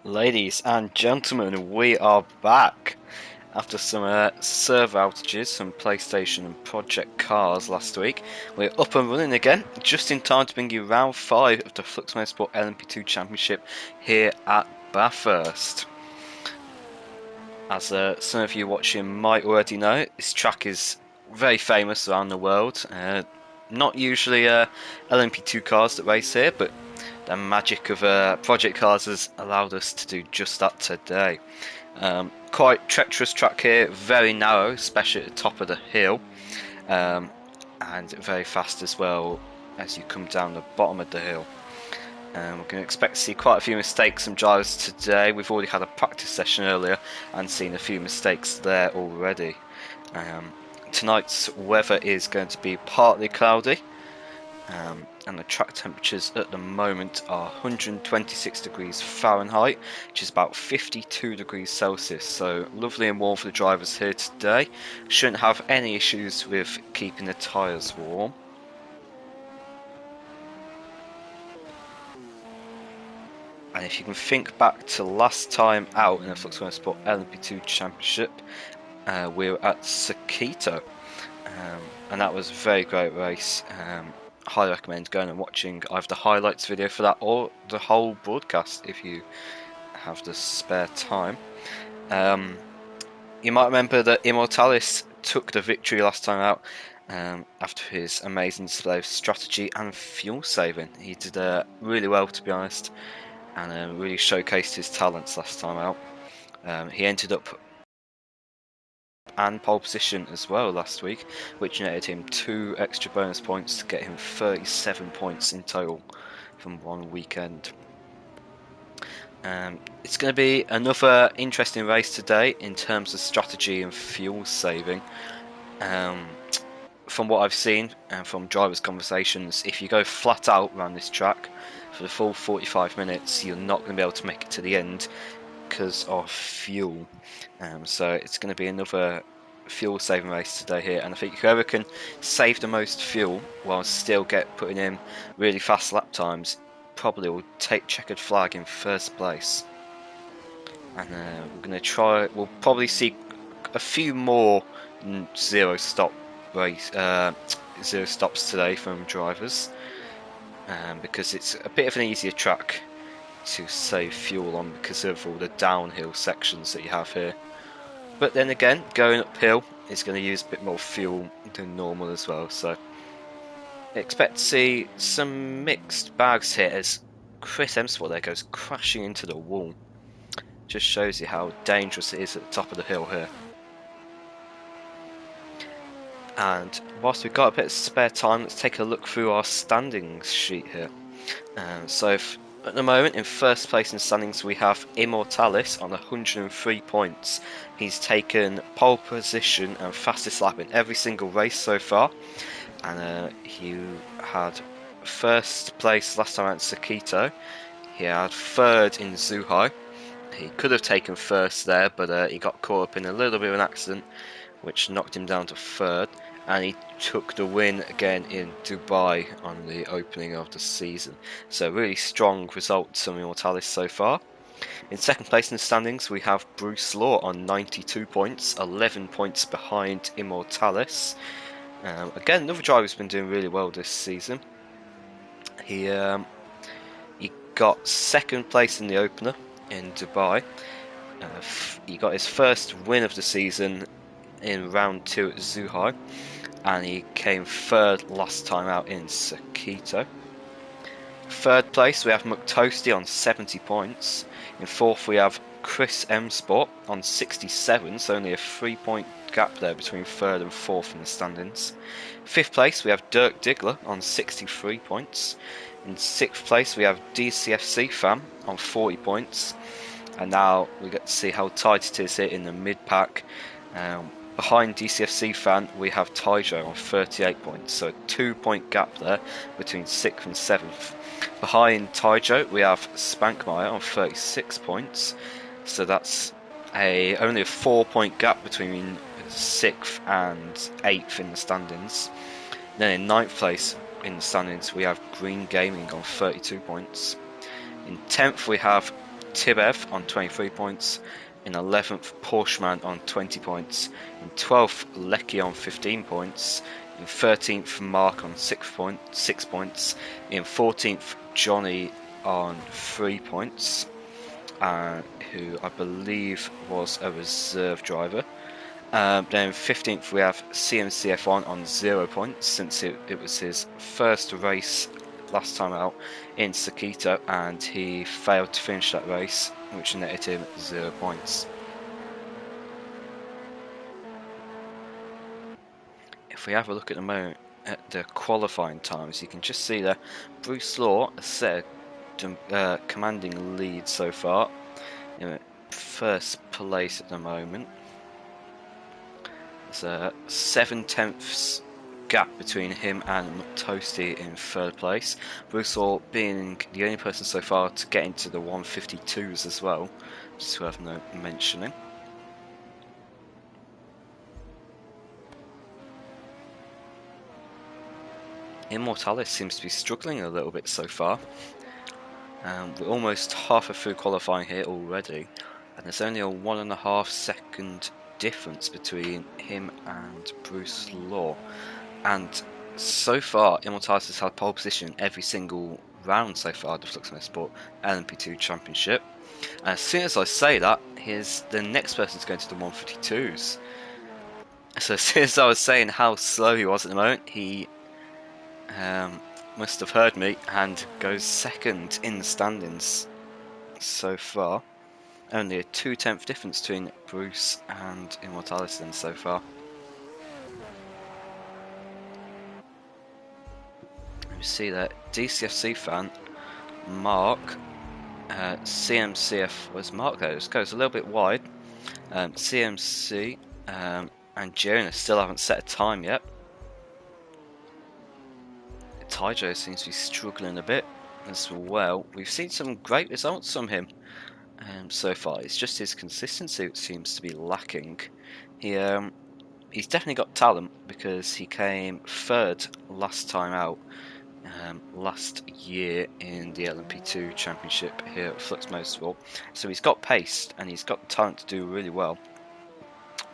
Ladies and gentlemen, we are back after some server outages, some PlayStation and Project Cars last week. We're up and running again, just in time to bring you round 5 of the Flux Motorsport LMP2 Championship here at Bathurst. As some of you watching might already know, this track is very famous around the world. Not usually LMP2 cars that race here, but the magic of Project Cars has allowed us to do just that today. Quite treacherous track here, very narrow, especially at the top of the hill, and very fast as well as you come down the bottom of the hill. We're going to expect to see quite a few mistakes from drivers today. We've already had a practice session earlier and seen a few mistakes there already. Tonight's weather is going to be partly cloudy, and the track temperatures at the moment are 126 degrees Fahrenheit, which is about 52 degrees Celsius, so lovely and warm for the drivers here today. Shouldn't have any issues with keeping the tyres warm. And if you can think back to last time out in the Flux Motorsport LMP2 Championship, we were at Sakito, and that was a very great race. Highly recommend going and watching either the highlights video for that or the whole broadcast if you have the spare time. You might remember that Immortalis took the victory last time out after his amazing display of strategy and fuel saving. He did really well, to be honest, and really showcased his talents last time out. He ended up and pole position as well last week, which netted him 2 extra bonus points to get him 37 points in total from one weekend. It's going to be another interesting race today in terms of strategy and fuel saving. From what I've seen and from drivers' conversations, if you go flat out around this track for the full 45 minutes, you're not going to be able to make it to the end because of fuel. So it's going to be another fuel saving race today here, and I think whoever can save the most fuel while still putting in really fast lap times probably will take checkered flag in first place. And we're going to try. We'll probably see a few more zero stops today from drivers, because it's a bit of an easier track to save fuel on because of all the downhill sections that you have here. But then again, going uphill is going to use a bit more fuel than normal as well, so expect to see some mixed bags here as Chris eMotorsport there goes crashing into the wall. Just shows you how dangerous it is at the top of the hill here. And whilst we've got a bit of spare time, let's take a look through our standings sheet here. At the moment, in first place in standings, we have Immortalis on 103 points. He's taken pole position and fastest lap in every single race so far. And he had first place last time out in Sakito. He had third in Zhuhai. He could have taken first there, but he got caught up in a little bit of an accident, which knocked him down to third. And he took the win again in Dubai on the opening of the season. So really strong results from Immortalis so far. In second place in the standings we have Bruce Law on 92 points, 11 points behind Immortalis. Again, another driver who's been doing really well this season. He got second place in the opener in Dubai. He got his first win of the season in round 2 at Zhuhai, and he came third last time out in Sakito. Third place we have McToasty on 70 points. In fourth we have Chris eMotorsport on 67, so only a 3-point gap there between third and fourth in the standings. Fifth place we have Dirk Diggler on 63 points. In sixth place we have DCFC Fam on 40 points. And now we get to see how tight it is here in the mid-pack. Behind DCFC Fan we have Taijo on 38 points, so a 2-point gap there between 6th and 7th. Behind Taijo we have Spankmeyer on 36 points, so that's only a 4-point gap between 6th and 8th in the standings. Then in 9th place in the standings we have Green Gaming on 32 points. In 10th we have Tibev on 23 points. In 11th, Porscheman on 20 points. In 12th, Lecky on 15 points. In 13th, Mark on 6 points. In 14th, Johnny on 3 points, who I believe was a reserve driver. Then 15th, we have CMCF1 on 0 points, since it was his first race last time out in Sakita, and he failed to finish that race, which netted him 0 points. If we have a look at the moment at the qualifying times, you can just see that Bruce Law has set a commanding lead so far, in first place at the moment. There's a 7/10 gap between him and McToasty in third place. Bruce Law being the only person so far to get into the 152s as well, just worth mentioning. Immortalis seems to be struggling a little bit so far. We're almost halfway through qualifying here already, and there's only a 1.5 second difference between him and Bruce Law. And so far, Immortalis has had pole position every single round so far of the Flux Motorsport LMP2 Championship. And as soon as I say that, the next person's going to the 152s. So as soon as I was saying how slow he was at the moment, he must have heard me and goes second in the standings so far. Only a 2/10 difference between Bruce and Immortalis then so far. You see that DCFC fan Mark, CMCF was Mark there. It goes a little bit wide. CMC and Jonas still haven't set a time yet. Tyjo seems to be struggling a bit as well. We've seen some great results from him so far. It's just his consistency that seems to be lacking. He's definitely got talent, because he came third last time out last year in the LMP2 Championship here at Flux Motorsport. So he's got pace and he's got talent to do really well.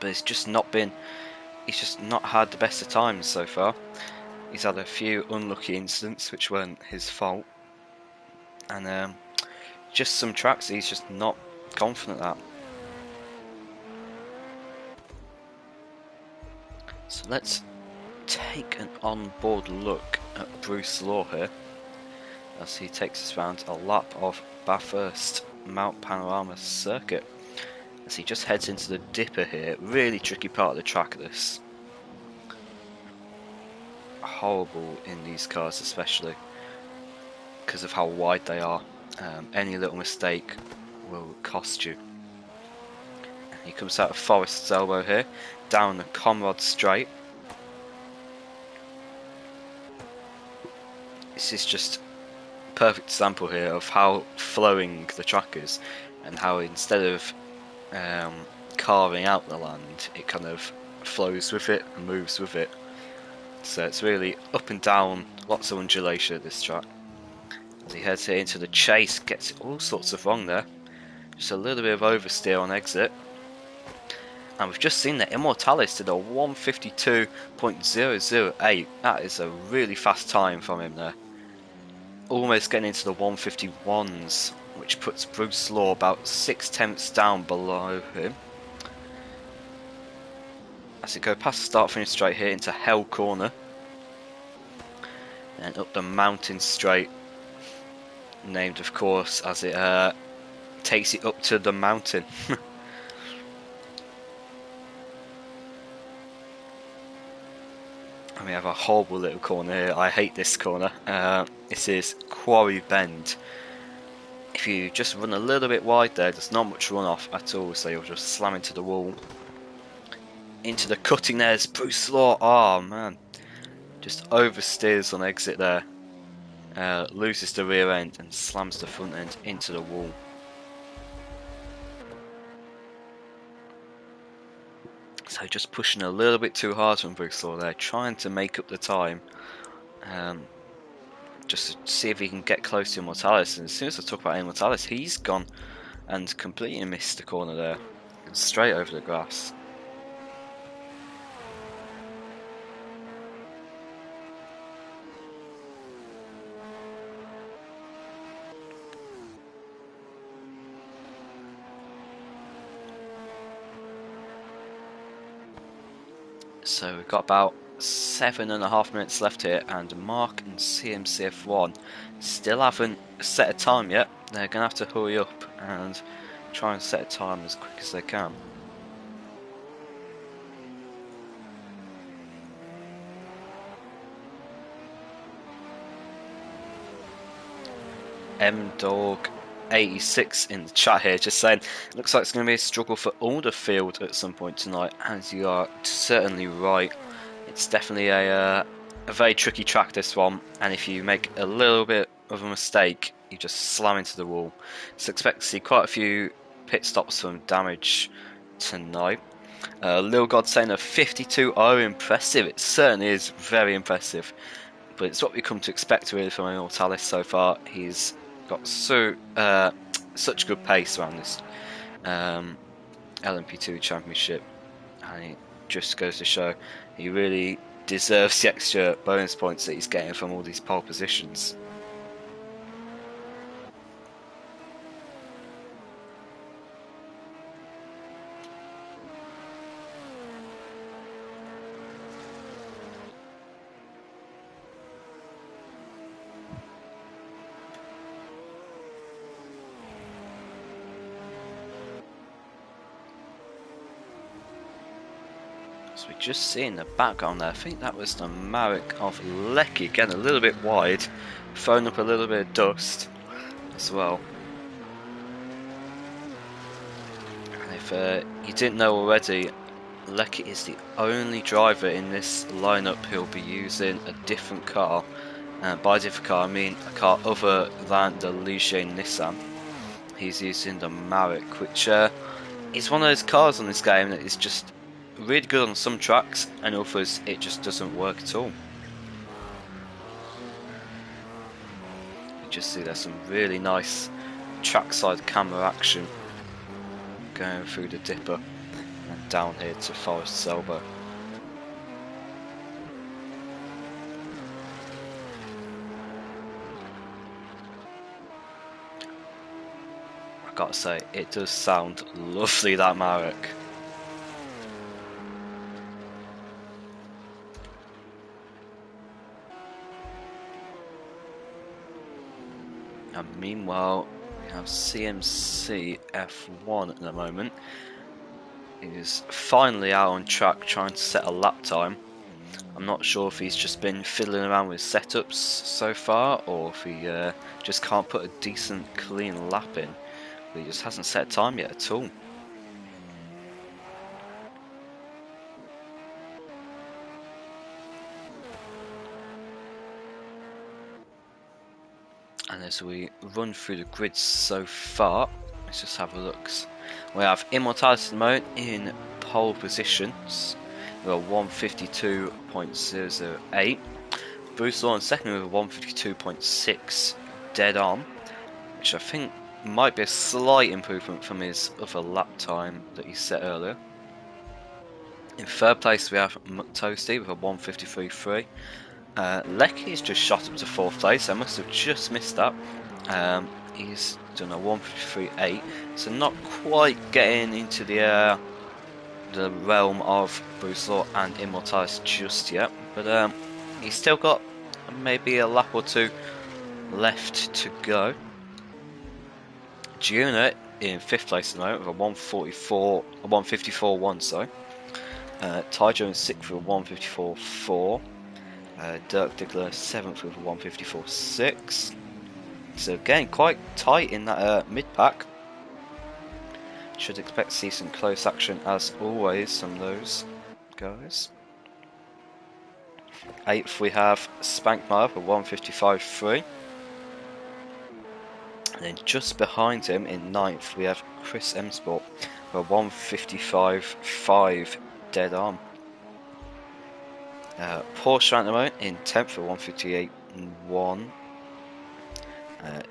But he's just not had the best of times so far. He's had a few unlucky incidents which weren't his fault, and just some tracks he's just not confident at. So let's take an on-board look at Bruce Law here as he takes us round a lap of Bathurst Mount Panorama circuit, as he just heads into the dipper here. Really tricky part of the track, this. Horrible in these cars, especially because of how wide they are. Any little mistake will cost you. And he comes out of Forest's elbow here, down the Conrad straight. This is just a perfect example here of how flowing the track is, and how instead of carving out the land, it kind of flows with it and moves with it. So it's really up and down, lots of undulation at this track. As he heads here into the chase, gets all sorts of wrong there. Just a little bit of oversteer on exit. And we've just seen that Immortalis did a 152.008. That is a really fast time from him there. Almost getting into the 151s, which puts Bruce Law about 6/10 down below him. As we go past the start finish straight here into Hell Corner, and up the mountain straight, named of course as it takes it up to the mountain. And we have a horrible little corner here. I hate this corner. This is Quarry Bend. If you just run a little bit wide there, there's not much runoff at all, so you'll just slam into the wall. Into the cutting, there's Bruce Law. Oh man, just oversteers on exit there, loses the rear end and slams the front end into the wall. So just pushing a little bit too hard from Bruce Law there, trying to make up the time, just to see if he can get close to Immortalis. And as soon as I talk about Immortalis, he's gone and completely missed the corner there, and straight over the grass. So we've got about 7.5 minutes left here, and Mark and CMCF1 still haven't set a time yet. They're going to have to hurry up and try and set a time as quick as they can. MDog86 in the chat here just saying, looks like it's going to be a struggle for Alderfield at some point tonight, and you are certainly right. It's definitely a very tricky track, this one, and if you make a little bit of a mistake, you just slam into the wall. So expect to see quite a few pit stops from damage tonight. Lil God saying a 52 are impressive. It certainly is very impressive, but it's what we come to expect really from iMotortalist so far. He's got such good pace around this LMP2 championship, and it just goes to show he really deserves the extra bonus points that he's getting from all these pole positions. So we just see in the background there, I think that was the Marek of Lecky, getting a little bit wide, throwing up a little bit of dust as well. And if you didn't know already, Lecky is the only driver in this lineup who'll be using a different car. By a different car, I mean a car other than the Ligier Nissan. He's using the Marek, which is one of those cars on this game that is just really good on some tracks, and others it just doesn't work at all. You just see there's some really nice trackside camera action going through the dipper and down here to Forest's Elbow. I've got to say, it does sound lovely, that Marek. And meanwhile, we have CMC F1 at the moment. He's finally out on track trying to set a lap time. I'm not sure if he's just been fiddling around with setups so far, or if he just can't put a decent, clean lap in. But he just hasn't set a time yet at all. And as we run through the grid so far, let's just have a look. We have iMotortalist at the moment in pole positions with a 152.008. Bruce Law in second with a 152.6 dead on, which I think might be a slight improvement from his other lap time that he set earlier. In third place we have Toasty with a 153.3. Lecky's just shot up to fourth place. I must have just missed that. He's done a 153.8, so not quite getting into the realm of Bruce Law and iMotortalist just yet, but he's still got maybe a lap or two left to go. Juna in fifth place at the moment with a 154.1, sorry. Tyjo in sixth with a 154.4. Dirk Diggler 7th with a 154.6. So again, quite tight in that mid-pack. Should expect to see some close action as always from those guys. 8th we have Spankmeyer for 155.3. And then just behind him in 9th we have Chris M Sport for 155.5 dead on. Porsche at the moment in 10th for 158.1.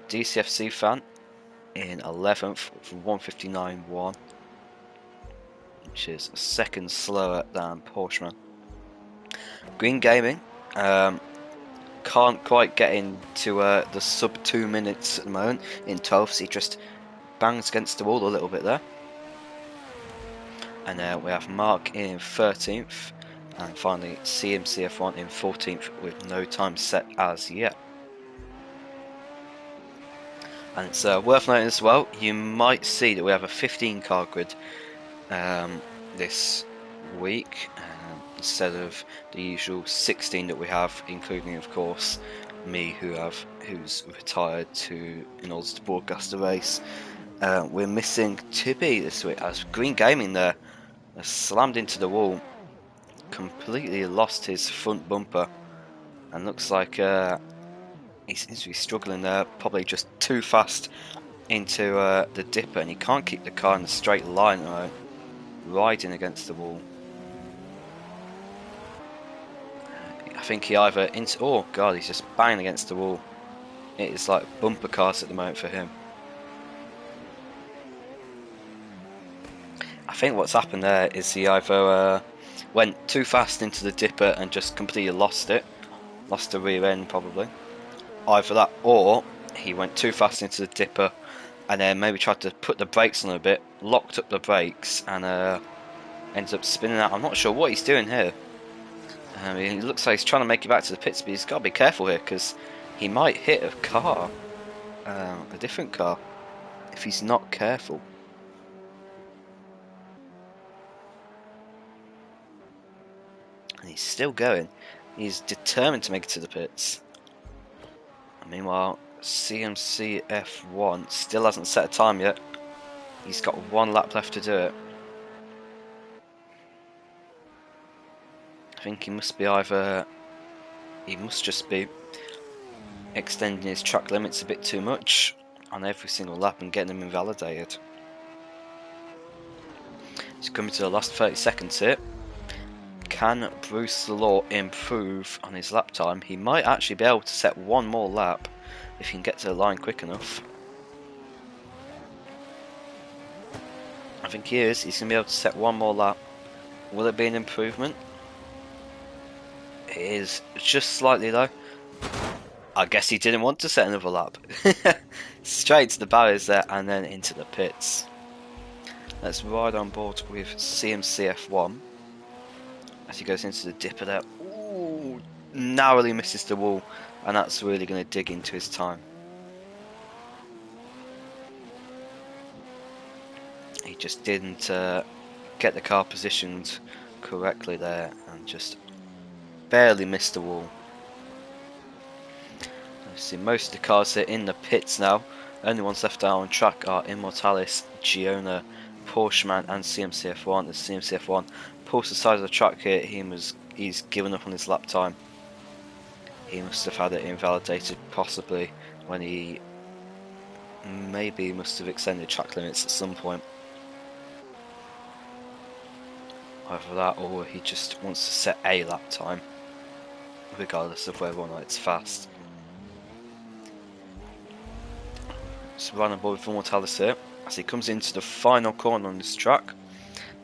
DCFC fan in 11th with 159.1, which is a second slower than Porsche. Green Gaming can't quite get into the sub 2 minutes at the moment in 12th. He just bangs against the wall a little bit there. And we have Mark in 13th, and finally CMCF1 in 14th with no time set as yet. And it's worth noting as well, you might see that we have a 15 car grid this week instead of the usual 16 that we have, including of course me who's retired in order to broadcast the race. We're missing Tibby this week as Green Gaming there slammed into the wall, completely lost his front bumper, and looks like he seems to be struggling there, probably just too fast into the dipper, and he can't keep the car in a straight line, riding against the wall. I think he either oh god, he's just banging against the wall. It is like bumper cars at the moment for him. I think what's happened there is he either went too fast into the dipper and just completely lost the rear end probably. Either that, or he went too fast into the dipper and then maybe tried to put the brakes on a bit, locked up the brakes, and ends up spinning out. I'm not sure what he's doing here. He looks like he's trying to make it back to the pits, but he's got to be careful here because he might hit a car, a different car, if he's not careful. And he's still going. He's determined to make it to the pits. And meanwhile, CMCF1 still hasn't set a time yet. He's got 1 lap left to do it. I think he must just be extending his track limits a bit too much on every single lap and getting them invalidated. He's coming to the last 30 seconds here. Can Bruce Law improve on his lap time? He might actually be able to set 1 more lap if he can get to the line quick enough. I think he is. He's going to be able to set 1 more lap. Will it be an improvement? It is just slightly though. I guess he didn't want to set another lap. Straight to the barriers there and then into the pits. Let's ride on board with CMCF1 as he goes into the dipper there. Ooh, narrowly misses the wall, and that's really going to dig into his time. He just didn't get the car positioned correctly there and just barely missed the wall. You see most of the cars are in the pits now. Only ones left out on track are Immortalis, Giona, Porscheman and CMCF1. The CMCF1 pulls the side of the track here. He's given up on his lap time. He must have had it invalidated possibly when he must have extended track limits at some point. Either that or he just wants to set a lap time, regardless of whether or not it's fast. So run on board with Immortalis here as he comes into the final corner on this track,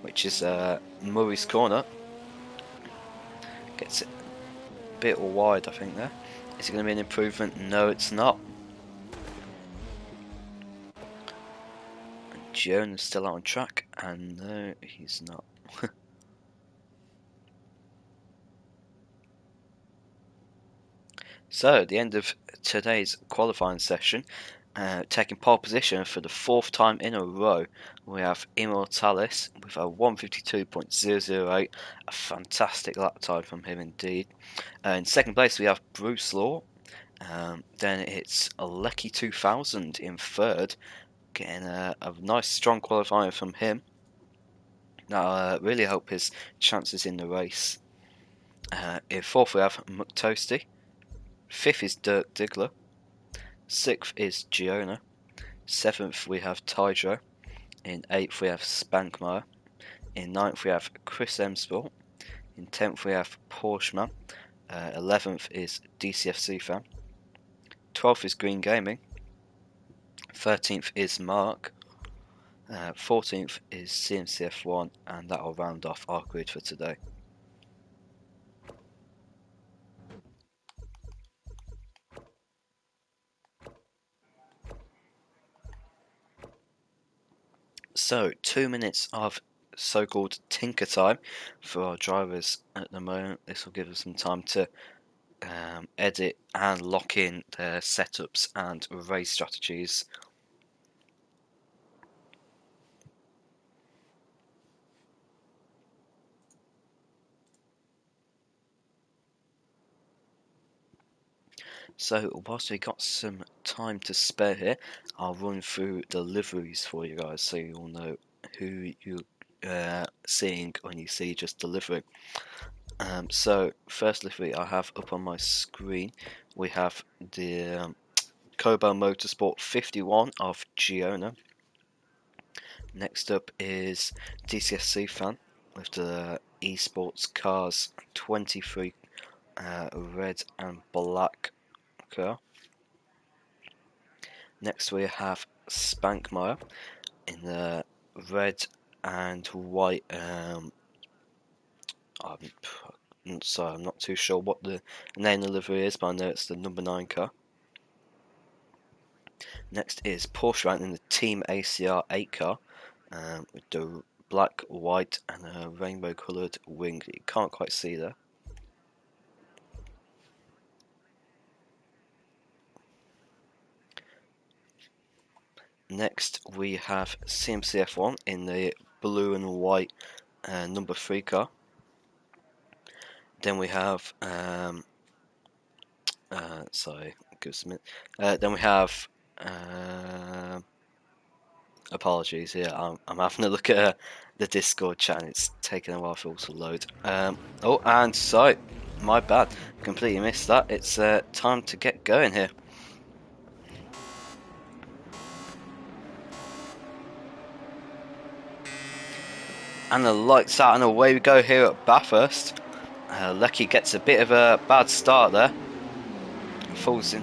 which is Murray's corner. Gets it a bit wide, I think there. Is it going to be an improvement? No, it's not. And Joan is still out on track, and no, he's not. So, at the end of today's qualifying session, taking pole position for the 4th time in a row, we have Immortalis with a 152.008, a fantastic lap time from him indeed. In second place we have Bruce Law, then it's Lecky 2000 in third, getting a nice strong qualifying from him. Now I really hope his chances in the race. In fourth we have McToasty, 5th is Dirk Diggler, 6th is Giona, 7th we have Tydro, in 8th we have Spankmeyer, in 9th we have Chris Emsport, in 10th we have Porscheman, 11th is DCFC fan, 12th is Green Gaming, 13th is Mark. 14th is CMCF1, and that will round off our grid for today. So, 2 minutes of so-called tinker time for our drivers at the moment. This will give us some time to edit and lock in their setups and race strategies. So whilst we got some time to spare here, I'll run through the liveries for you guys so you all know who you're seeing when you see just the livery. So first livery I have up on my screen, we have the Flux Motorsport 51 of Giona. Next up is DCSC fan with the eSports Cars 23 red and black car. Next we have Spankmeyer in the red and white. I'm not too sure what the name of the livery is, but I know it's the number 9 car. Next is Porsche in the Team ACR 8 car with the black, white, and a rainbow coloured wing that you can't quite see there. Next we have CMCF1 in the blue and white number 3 car. Then we have sorry, give us a minute. Then we have apologies. Yeah, I'm having a look at the Discord chat and it's taking a while for it to load. Oh, and so my bad, completely missed that. It's time to get going here. And the lights out and away we go here at Bathurst. Lecky gets a bit of a bad start there. Falls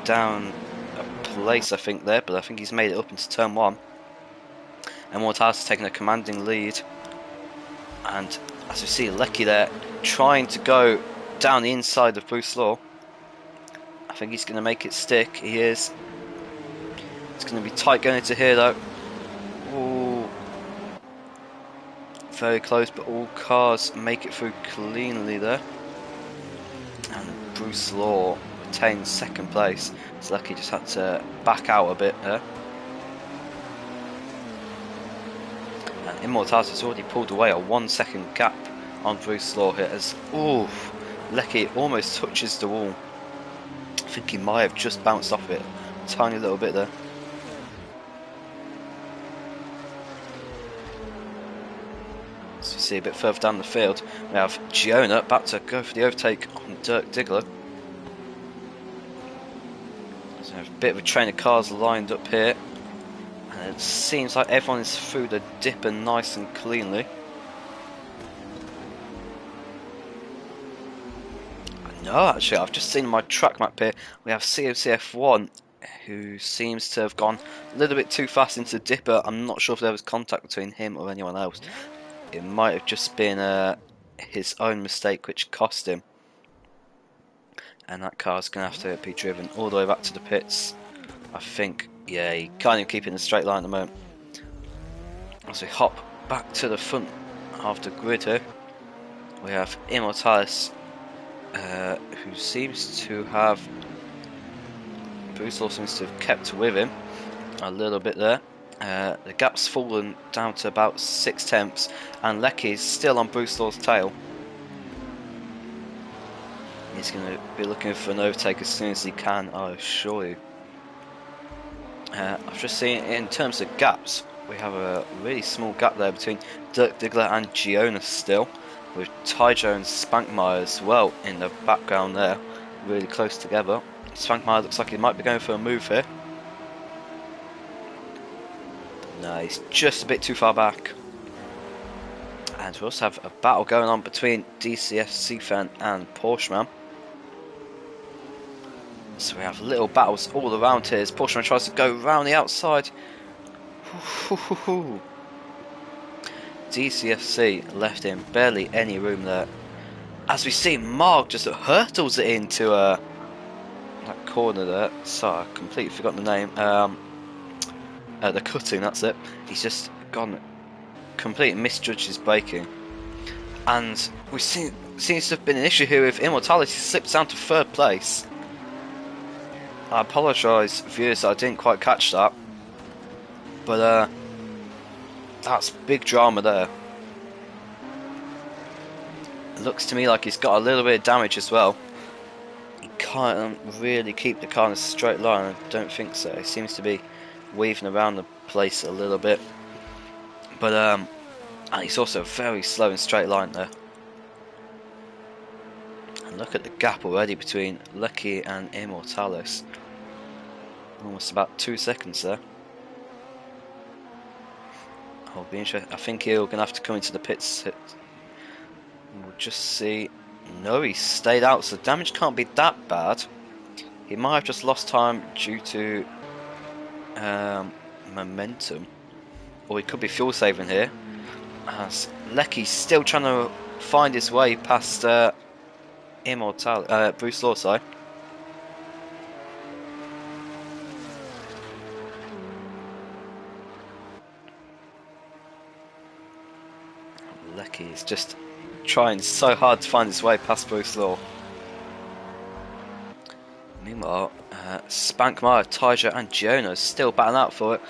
down a place I think there, but I think he's made it up into turn 1. And eMotorsports taking a commanding lead. And as we see Lecky there trying to go down the inside of Bruce Law. I think he's going to make it stick. He is. It's going to be tight going into here though. Ooh. Very close, but all cars make it through cleanly there. And Bruce Law retains second place. So Lecky just had to back out a bit there. And eMotorsports has already pulled away a 1 second gap on Bruce Law here as Lecky almost touches the wall. I think he might have just bounced off it a tiny little bit there. As you see a bit further down the field, we have Giona about to go for the overtake on Dirk Diggler. So we have a bit of a train of cars lined up here. And it seems like everyone is through the dipper nice and cleanly. No, actually, I've just seen my track map here. We have CMCF1, who seems to have gone a little bit too fast into dipper. I'm not sure if there was contact between him or anyone else. It might have just been his own mistake which cost him. And that car's going to have to be driven all the way back to the pits. I think, yeah, he can't even keep it in a straight line at the moment. As we hop back to the front of the grid here, we have eMotorsports, who seems to have, Bruce Law seems to have kept with him a little bit there. The gap's fallen down to about 6/10, and Lecky's still on Bruce Law's tail. He's going to be looking for an overtake as soon as he can, I assure you. I've just seen in terms of gaps, we have a really small gap there between Dirk Diggler and Giona still, with Tyjo and Spankmeyer as well in the background there, really close together. Spankmeyer looks like he might be going for a move here. No, he's just a bit too far back. And we also have a battle going on between DCS Fan and Porsche Man. So we have little battles all around here as Porsche tries to go round the outside. DCFC left him barely any room there. As we see, Mark just hurtles it into that corner there. Sorry, I completely forgot the name. The cutting, that's it. He's just gone completely misjudged his braking. And we seems to have been an issue here with Immortality. Slips down to 3rd place. I apologise, viewers, I didn't quite catch that. But that's big drama there. It looks to me like he's got a little bit of damage as well. He can't really keep the car in a straight line. I don't think so. He seems to be weaving around the place a little bit. But and he's also very slow in straight line there. And look at the gap already between Lucky and Immortalis. Almost about 2 seconds there. I'll be interested. I think he'll gonna have to come into the pits. We'll just see. No, he stayed out, so damage can't be that bad. He might have just lost time due to momentum, or he could be fuel saving here. As Lecky's still trying to find his way past Bruce Law, sorry. Lecky is just trying so hard to find his way past Bruce Law. Meanwhile, Spankmeyer, Tyjo and Jonas still battling out for it.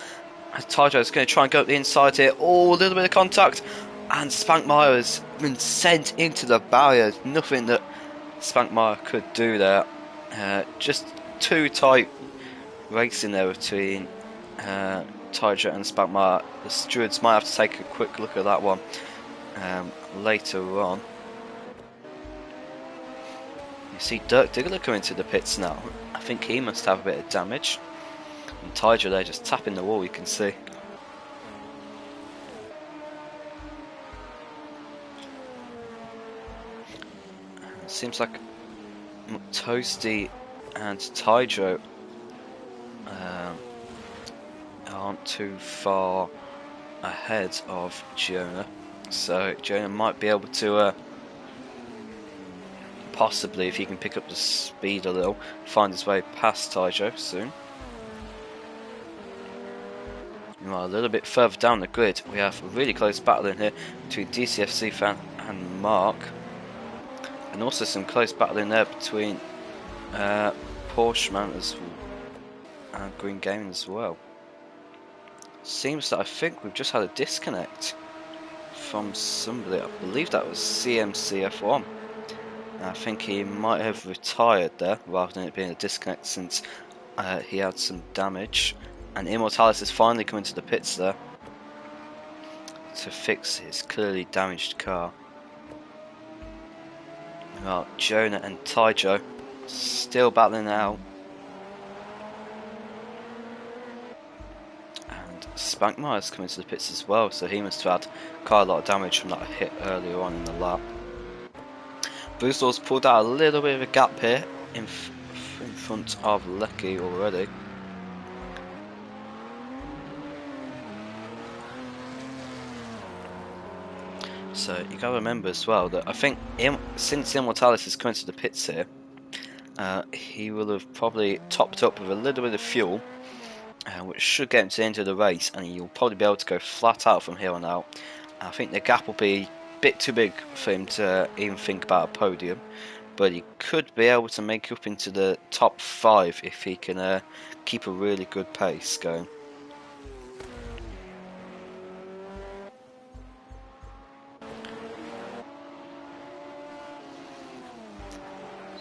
Tyjo is going to try and go up the inside here. Oh, a little bit of contact. And Spankmeyer has been sent into the barrier. Nothing that Spankmeyer could do there. Just too tight racing there between Tyjo and Spankmeyer. The stewards might have to take a quick look at that one later on. You see Dirk Diggler coming to the pits now. I think he must have a bit of damage. And Tyjo there just tapping the wall, you can see. It seems like Toasty and Tyjo aren't too far ahead of Jonah. So Jonah might be able to possibly, if he can pick up the speed a little, find his way past Tyjo soon. Meanwhile, a little bit further down the grid, we have a really close battle in here between DCFC fan and Mark, and also some close battle in there between Porsche Man and Green Gaming as well. Seems that I think we've just had a disconnect from somebody. I believe that was CMCF1. I think he might have retired there rather than it being a disconnect, since he had some damage. And Immortalis is finally coming to the pits there to fix his clearly damaged car. Well, Jonah and Tyjo still battling out. And Spankmeyer's coming to the pits as well, so he must have had quite a lot of damage from that hit earlier on in the lap. Bruce Law's pulled out a little bit of a gap here in front of Lecky already. So you gotta remember as well that I think since Immortalis is coming to the pits here, he will have probably topped up with a little bit of fuel, which should get him to the end of the race, and he'll probably be able to go flat out from here on out. I think the gap will be a bit too big for him to even think about a podium, but he could be able to make up into the top 5 if he can keep a really good pace going.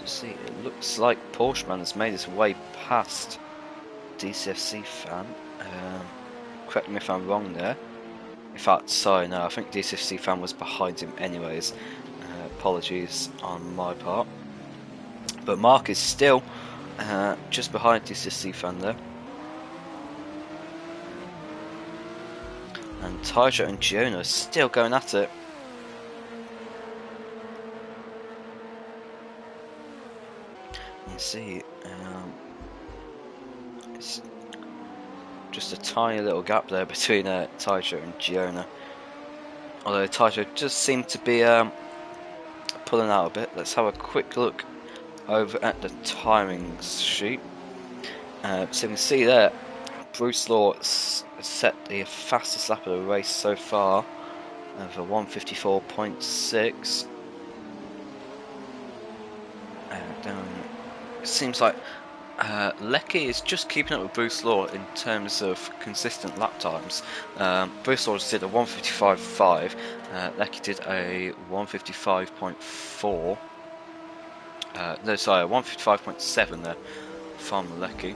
See, it looks like Porsche Man has made his way past DCFC fan. Correct me if I'm wrong there. In fact, sorry, no, I think DCFC fan was behind him anyways. Apologies on my part. But Mark is still just behind DCFC fan there. And Tyjo and Jonah are still going at it. You see, it's just a tiny little gap there between Taito and Giona. Although Taito does seem to be pulling out a bit. Let's have a quick look over at the timings sheet. So you can see there, Bruce Law set the fastest lap of the race so far over 154.6. Down. It seems like Lecky is just keeping up with Bruce Law in terms of consistent lap times. Bruce Law just did a 155.5. Lecky did a 155.4. No, sorry, 155.7 there from Lecky.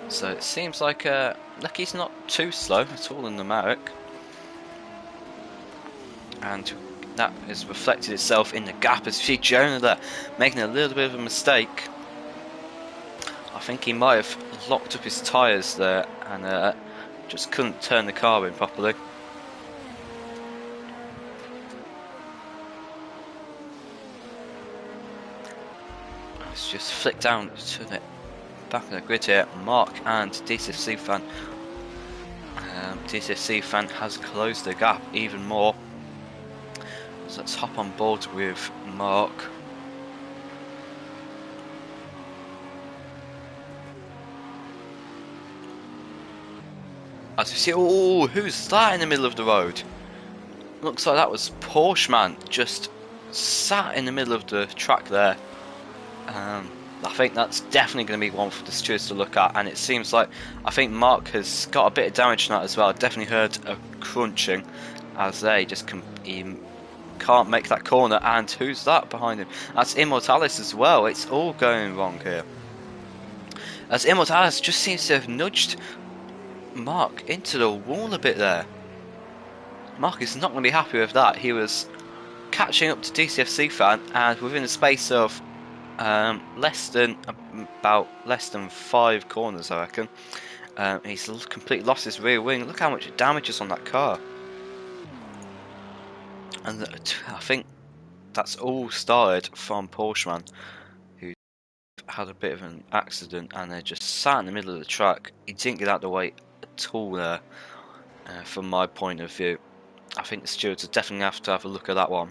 So it seems like Lecky's not too slow at all in the Marek, and that has reflected itself in the gap as you see Jonah there making a little bit of a mistake. I think he might have locked up his tyres there and just couldn't turn the car in properly. Let's just flick down to the back of the grid here. Mark and DCFC fan. DCFC fan has closed the gap even more. So let's hop on board with Mark. As you see, oh, who's that in the middle of the road? Looks like that was Porsche man, just sat in the middle of the track there. I think that's definitely going to be one for the stewards to look at, and it seems like I think Mark has got a bit of damage on that as well. I definitely heard a crunching as they just can't make that corner. And who's that behind him? That's eMotorsports as well. It's all going wrong here, as eMotorsports just seems to have nudged Mark into the wall a bit there. Mark is not going to be happy with that. He was catching up to DCFC fan, and within the space of less than 5 corners, I reckon, he's completely lost his rear wing. Look how much damage is on that car. And I think that's all started from Porsche man, who had a bit of an accident and they just sat in the middle of the track. He didn't get out of the way at all there. From my point of view, I think the stewards are definitely have to have a look at that one.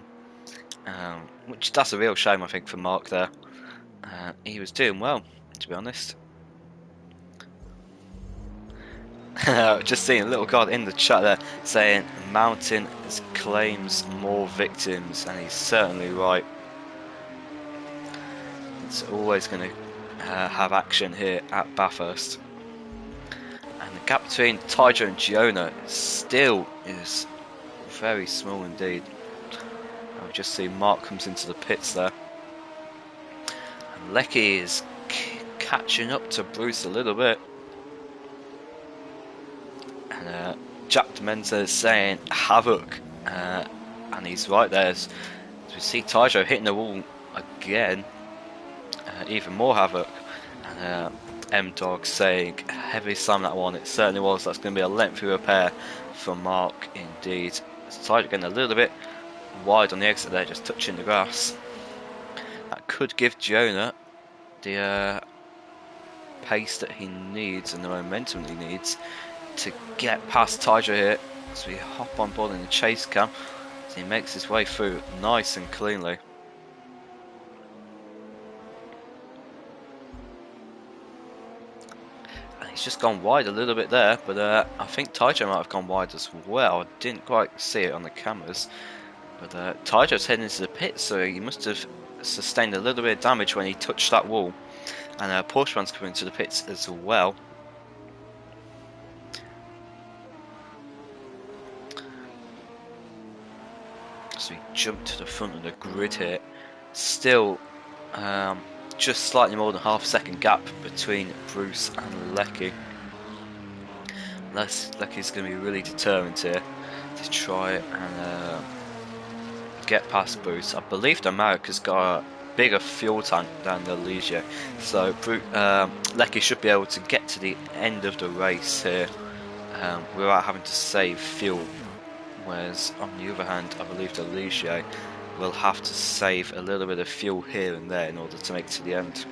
Which that's a real shame, I think, for Mark there. He was doing well, to be honest. Just seeing a little guy in the chat there saying Mountain claims more victims, and he's certainly right. It's always going to have action here at Bathurst. And the gap between Tyjo and Giona still is very small indeed. I've just seen Mark comes into the pits there. And Lecky is catching up to Bruce a little bit. And Jack Demenza is saying Havoc. And he's right there. As we see Tyjo hitting the wall again. Even more Havoc. And M-Dog saying heavy slam that one. It certainly was. That's going to be a lengthy repair for Mark indeed. Tyjo getting a little bit wide on the exit there, just touching the grass. That could give Jonah the pace that he needs and the momentum that he needs to get past Tyjo here. So we hop on board in the chase cam as he makes his way through nice and cleanly. And he's just gone wide a little bit there, but I think Tyjo might have gone wide as well. I didn't quite see it on the cameras. But Tyjo's heading into the pit, so he must have sustained a little bit of damage when he touched that wall. And Porsche man's coming into the pits as well. So we jump to the front of the grid here. Still just slightly more than half a second gap between Bruce and Lecky. Lecky's going to be really determined here to try and get past Bruce. I believe the Marek has got a bigger fuel tank than the Ligier, so Lecky should be able to get to the end of the race here without having to save fuel. Whereas on the other hand, I believe the Ligier will have to save a little bit of fuel here and there in order to make it to the end.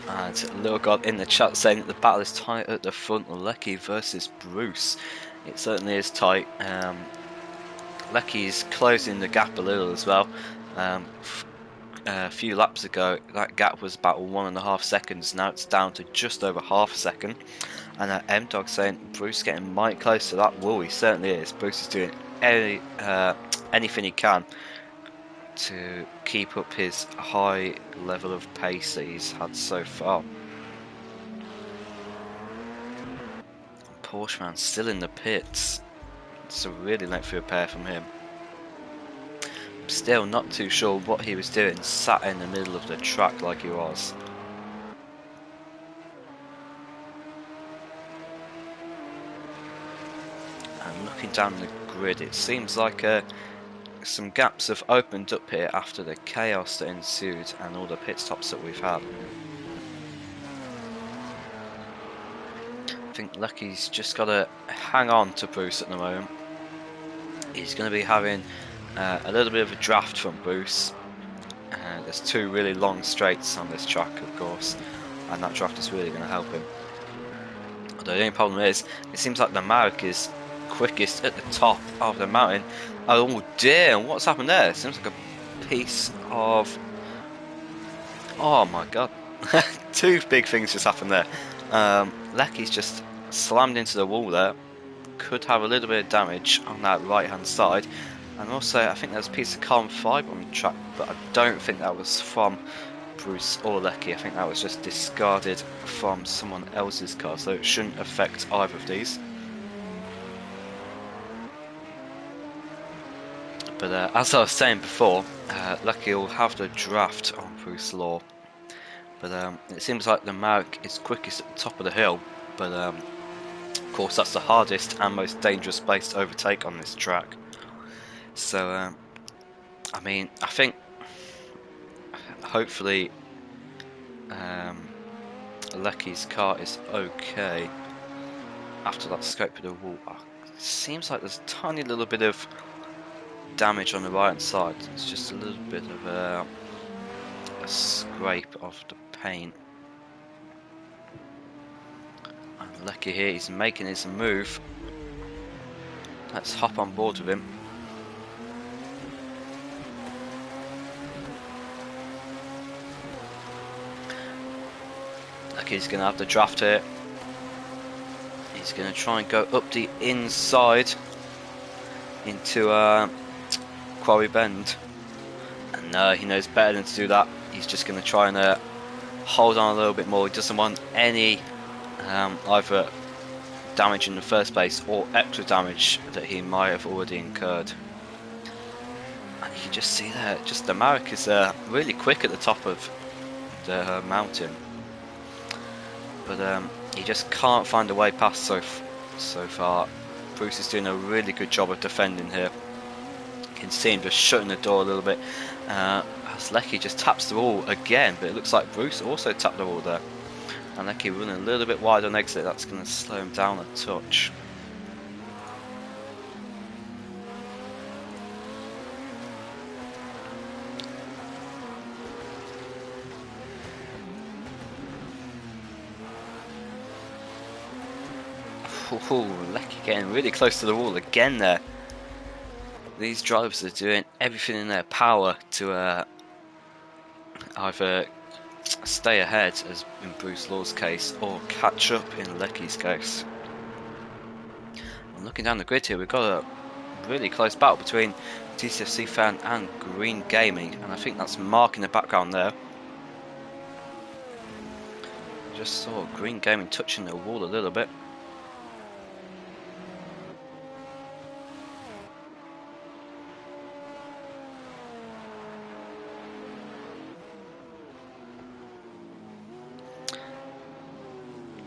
And Little God in the chat saying that the battle is tight at the front. Lecky versus Bruce. It certainly is tight. Lecky's closing the gap a little as well. A few laps ago, that gap was about 1.5 seconds. Now it's down to just over half a second. And M-Dog saying Bruce getting mighty close to that wall. He certainly is. Bruce is doing anything he can to keep up his high level of pace that he's had so far. Porsche man still in the pits. It's a really lengthy repair from him. I'm still not too sure what he was doing, sat in the middle of the track like he was. And looking down the grid, it seems like some gaps have opened up here after the chaos that ensued and all the pit stops that we've had. I think Lucky's just got to hang on to Bruce at the moment. He's going to be having a little bit of a draft from Bruce. There's two really long straights on this track, of course, and that draft is really going to help him. Although the only problem is, it seems like the Marek is quickest at the top of the mountain. Oh dear, what's happened there? It seems like a piece of... Oh my god. Two big things just happened there. Lecky's just slammed into the wall there. Could have a little bit of damage on that right hand side. And also I think there's a piece of carbon fibre on the track, but I don't think that was from Bruce or Lecky. I think that was just discarded from someone else's car, so it shouldn't affect either of these. But as I was saying before, Lecky will have the draft on Bruce Law. But it seems like the Marek is quickest at the top of the hill. But of course that's the hardest and most dangerous place to overtake on this track. So I mean, I think hopefully Lecky's car is okay after that scope of the wall. It seems like there's a tiny little bit of damage on the right hand side. It's just a little bit of a scrape of the paint. And Lecky here, he's making his move. Let's hop on board with him. Lecky's going to have the draft here. He's going to try and go up the inside into Quarry Bend. And he knows better than to do that. He's just going to try and hold on a little bit more. He doesn't want any either damage in the first place or extra damage that he might have already incurred. And you can just see there, just the Marek is really quick at the top of the mountain. But he just can't find a way past so far. Bruce is doing a really good job of defending here. You can see him just shutting the door a little bit. As Lecky just taps the wall again, but it looks like Bruce also tapped the wall there. And Lecky running a little bit wide on exit, that's going to slow him down a touch. Lecky getting really close to the wall again there. These drivers are doing everything in their power to either stay ahead, as in Bruce Law's case, or catch up in Lecky's case. And looking down the grid here, we've got a really close battle between TCFC Fan and Green Gaming, and I think that's Mark in the background there. Just saw Green Gaming touching the wall a little bit.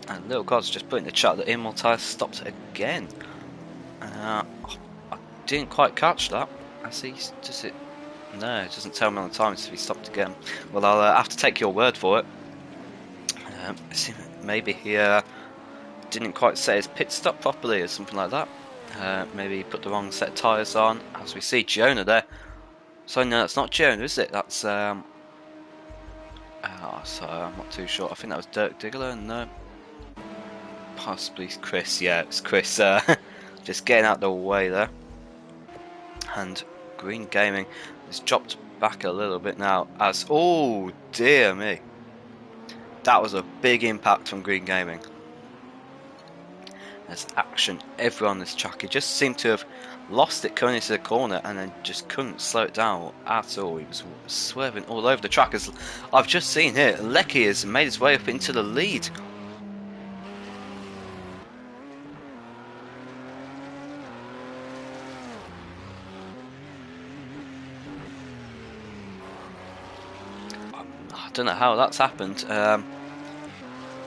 And Little God's just put in the chat that eMotorsports stopped again. I didn't quite catch that. I see. Does it? No, it doesn't tell me on the time if he stopped again. Well, I'll have to take your word for it. Maybe he didn't quite set his pit stop properly or something like that. Maybe he put the wrong set of tyres on. As we see Jonah there. So no, that's not Jonah, is it? That's so I'm not too sure. I think that was Dirk Diggler. No, possibly Chris. Yeah, it's Chris. Just getting out the way there. And Green Gaming has dropped back a little bit now. As oh dear me, that was a big impact from Green Gaming. There's action everywhere on this track. He just seemed to have lost it coming into the corner and then just couldn't slow it down at all. He was swerving all over the track. As I've just seen here, Lecky has made his way up into the lead. I don't know how that's happened. I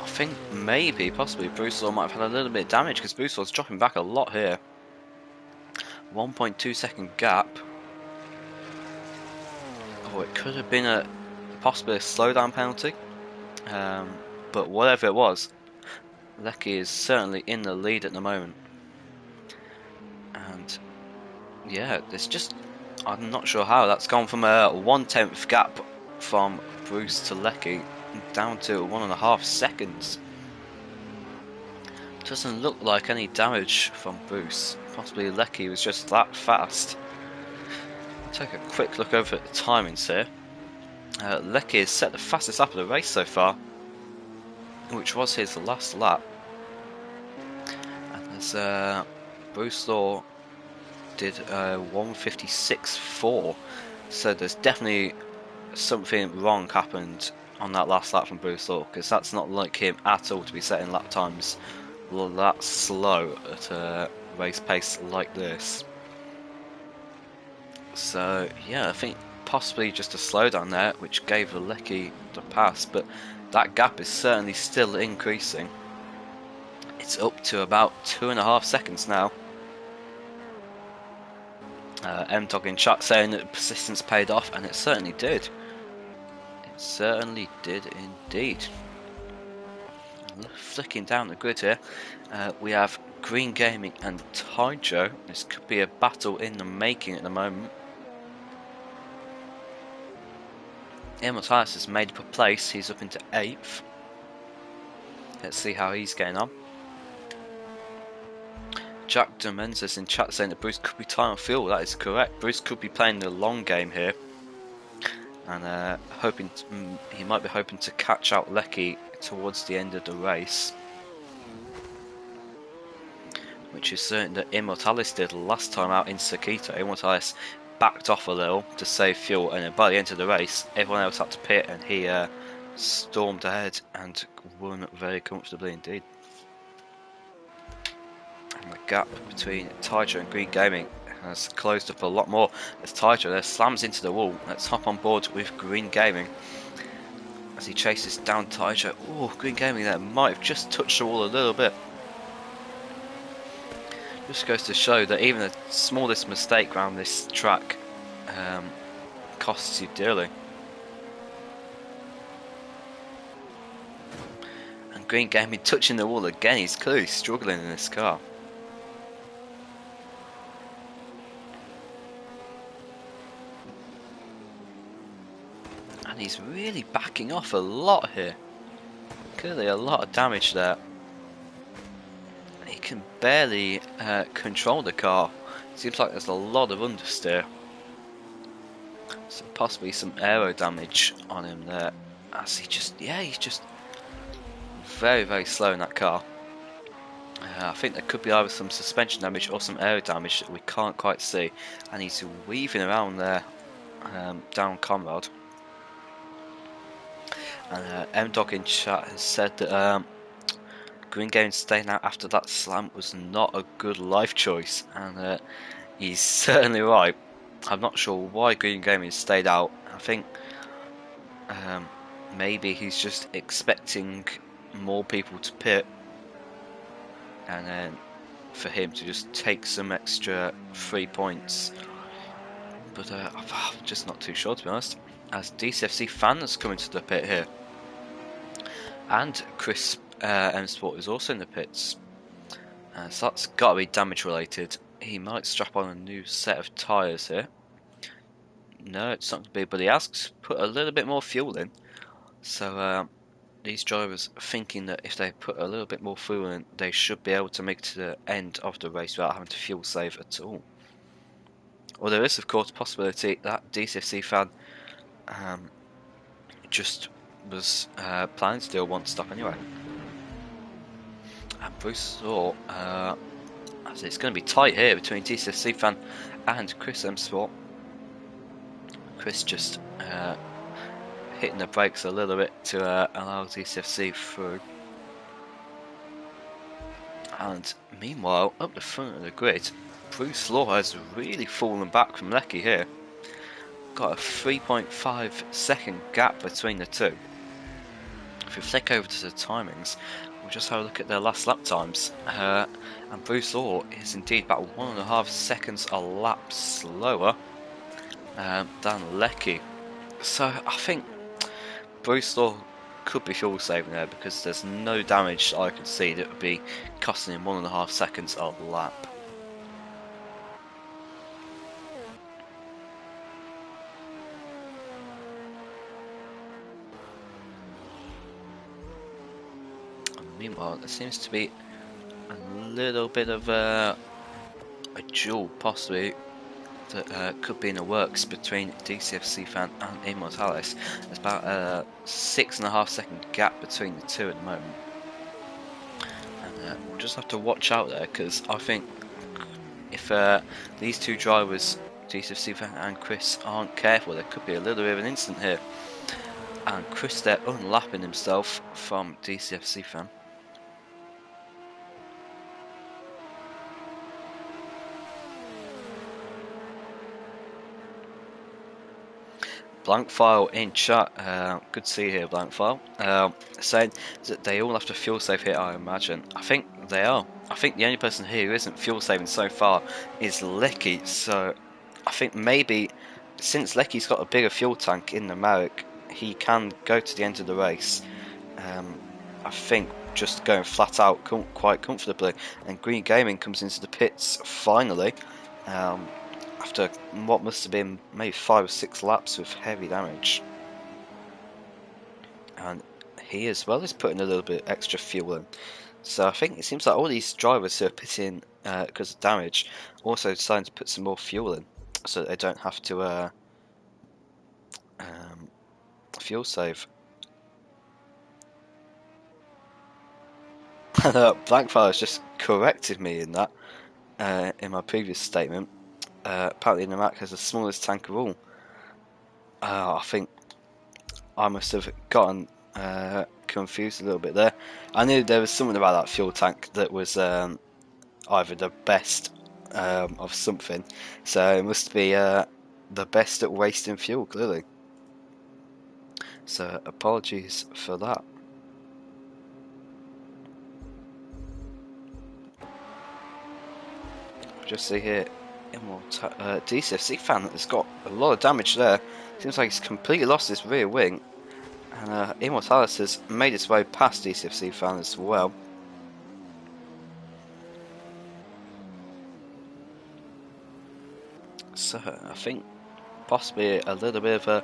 think maybe, possibly, Bruce Law might have had a little bit of damage because Bruce Law's dropping back a lot here. 1.2 second gap. Oh, it could have been possibly a slowdown penalty. But whatever it was, Lecky is certainly in the lead at the moment. And yeah, it's just, I'm not sure how that's gone from a 1/10 gap from Bruce to Lecky down to 1.5 seconds. Doesn't look like any damage from Bruce. Possibly Lecky was just that fast. Take a quick look over at the timings here. Lecky has set the fastest lap of the race so far, which was his last lap. And there's Bruce Law did 1:56.4, so there's definitely something wrong happened on that last lap from Bruce Law, because that's not like him at all to be setting lap times that slow at a race pace like this. So yeah, I think possibly just a slowdown there, which gave Lecky the pass, but that gap is certainly still increasing. It's up to about 2.5 seconds now. M-Dog in chat saying that persistence paid off, and it certainly did. It certainly did indeed. Flicking down the grid here, we have Green Gaming and Tyjo. This could be a battle in the making at the moment. eMotorsports has made up a place. He's up into 8th. Let's see how he's getting on. Jack Demenza in chat saying that Bruce could be tight on fuel. That is correct. Bruce could be playing the long game here, and he might be hoping to catch out Lecky towards the end of the race, which is something that eMotorsports did last time out in Sakita. eMotorsports backed off a little to save fuel, and then by the end of the race, everyone else had to pit, and he stormed ahead and won very comfortably indeed. And the gap between Tyjo and Green Gaming has closed up a lot more as Tyjo there slams into the wall. Let's hop on board with Green Gaming as he chases down Tyjo. Oh, Green Gaming there might have just touched the wall a little bit. Just goes to show that even the smallest mistake around this track costs you dearly. And Green Gaming touching the wall again. He's clearly struggling in this car. And he's really backing off a lot here. Clearly a lot of damage there. He can barely control the car. Seems like there's a lot of understeer. So possibly some aero damage on him there. As he's just very, very slow in that car. I think there could be either some suspension damage or some aero damage that we can't quite see. And he's weaving around there down Conrad. And M-Dog in chat has said that Green Gaming staying out after that slam was not a good life choice, and he's certainly right. I'm not sure why Green Gaming stayed out. I think maybe he's just expecting more people to pit, and then for him to just take some extra 3 points. But I'm just not too sure, to be honest, as DCFC fan has come into the pit here. And Chris M Sport is also in the pits. So that's got to be damage related. He might strap on a new set of tyres here. No, it's not big, but he has put a little bit more fuel in. So these drivers are thinking that if they put a little bit more fuel in, they should be able to make it to the end of the race without having to fuel save at all. Or there is, of course, a possibility that DCFC fan just was planning to do a one stop anyway. And Bruce saw, as it's going to be tight here between DCFC fan and Chris M Sport. Chris just hitting the brakes a little bit to allow DCFC through. And meanwhile, up the front of the grid, Bruce Law has really fallen back from Lecky here. Got a 3.5 second gap between the two. If we flick over to the timings, we'll just have a look at their last lap times. And Bruce Law is indeed about 1.5 seconds a lap slower than Lecky. So I think Bruce Law could be fuel saving there, because there's no damage I can see that would be costing him 1.5 seconds a lap. Meanwhile, there seems to be a little bit of a duel possibly that could be in the works between DCFC fan and eMotorsports. There's about a 6.5 second gap between the two at the moment. And we'll just have to watch out there, because I think if these two drivers, DCFC fan and Chris, aren't careful, there could be a little bit of an incident here. And Chris there unlapping himself from DCFC fan. Blank File in chat, good to see you here, Blank File, saying that they all have to fuel save here, I imagine. I think they are. I think the only person here who isn't fuel saving so far is Lecky, so I think maybe since Lecky's got a bigger fuel tank in the Marek, he can go to the end of the race. I think just going flat out quite comfortably. And Green Gaming comes into the pits finally. After what must have been maybe 5 or 6 laps with heavy damage. And he as well is putting a little bit extra fuel in. So I think it seems like all these drivers who are pitting because of damage also deciding to put some more fuel in, so that they don't have to fuel save. Blackfire has just corrected me in that in my previous statement. Apparently the Mac has the smallest tank of all. I think I must have gotten confused a little bit there. I knew there was something about that fuel tank that was either the best of something, so it must be the best at wasting fuel, clearly. So apologies for that. Just see here, DCFC fan has got a lot of damage there. Seems like he's completely lost his rear wing. And Immortalis has made its way past DCFC fan as well. So I think possibly a little bit of a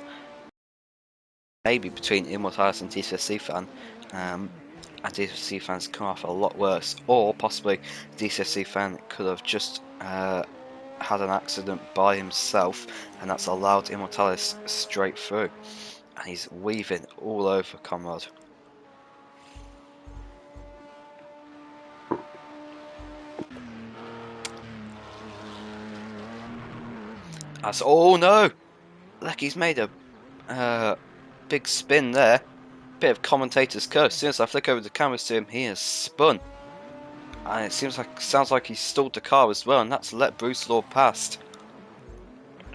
maybe between Immortalis and DCFC fan. And DCFC fans come off a lot worse, or possibly DCFC fan could have just had an accident by himself, and that's allowed Immortalis straight through, and he's weaving all over Conrad. That's oh no! Lecky's made a big spin there. Bit of commentator's curse. As soon as I flick over the cameras to him, he has spun, and it sounds like he stalled the car as well, and that's let Bruce Law past.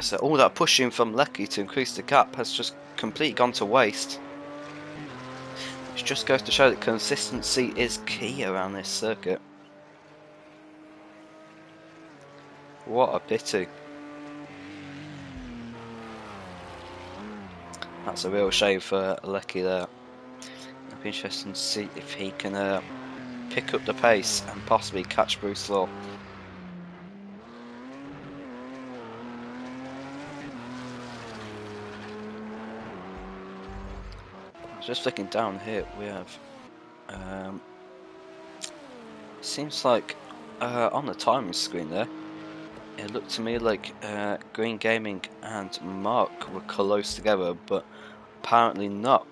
So all that pushing from Lecky to increase the gap has just completely gone to waste, which just goes to show that consistency is key around this circuit. What a pity. That's a real shame for Lecky there. It'll be interesting to see if he can pick up the pace and possibly catch Bruce Law. Just looking down here, we have seems like on the timing screen there, it looked to me like Green Gaming and Mark were close together, but apparently not.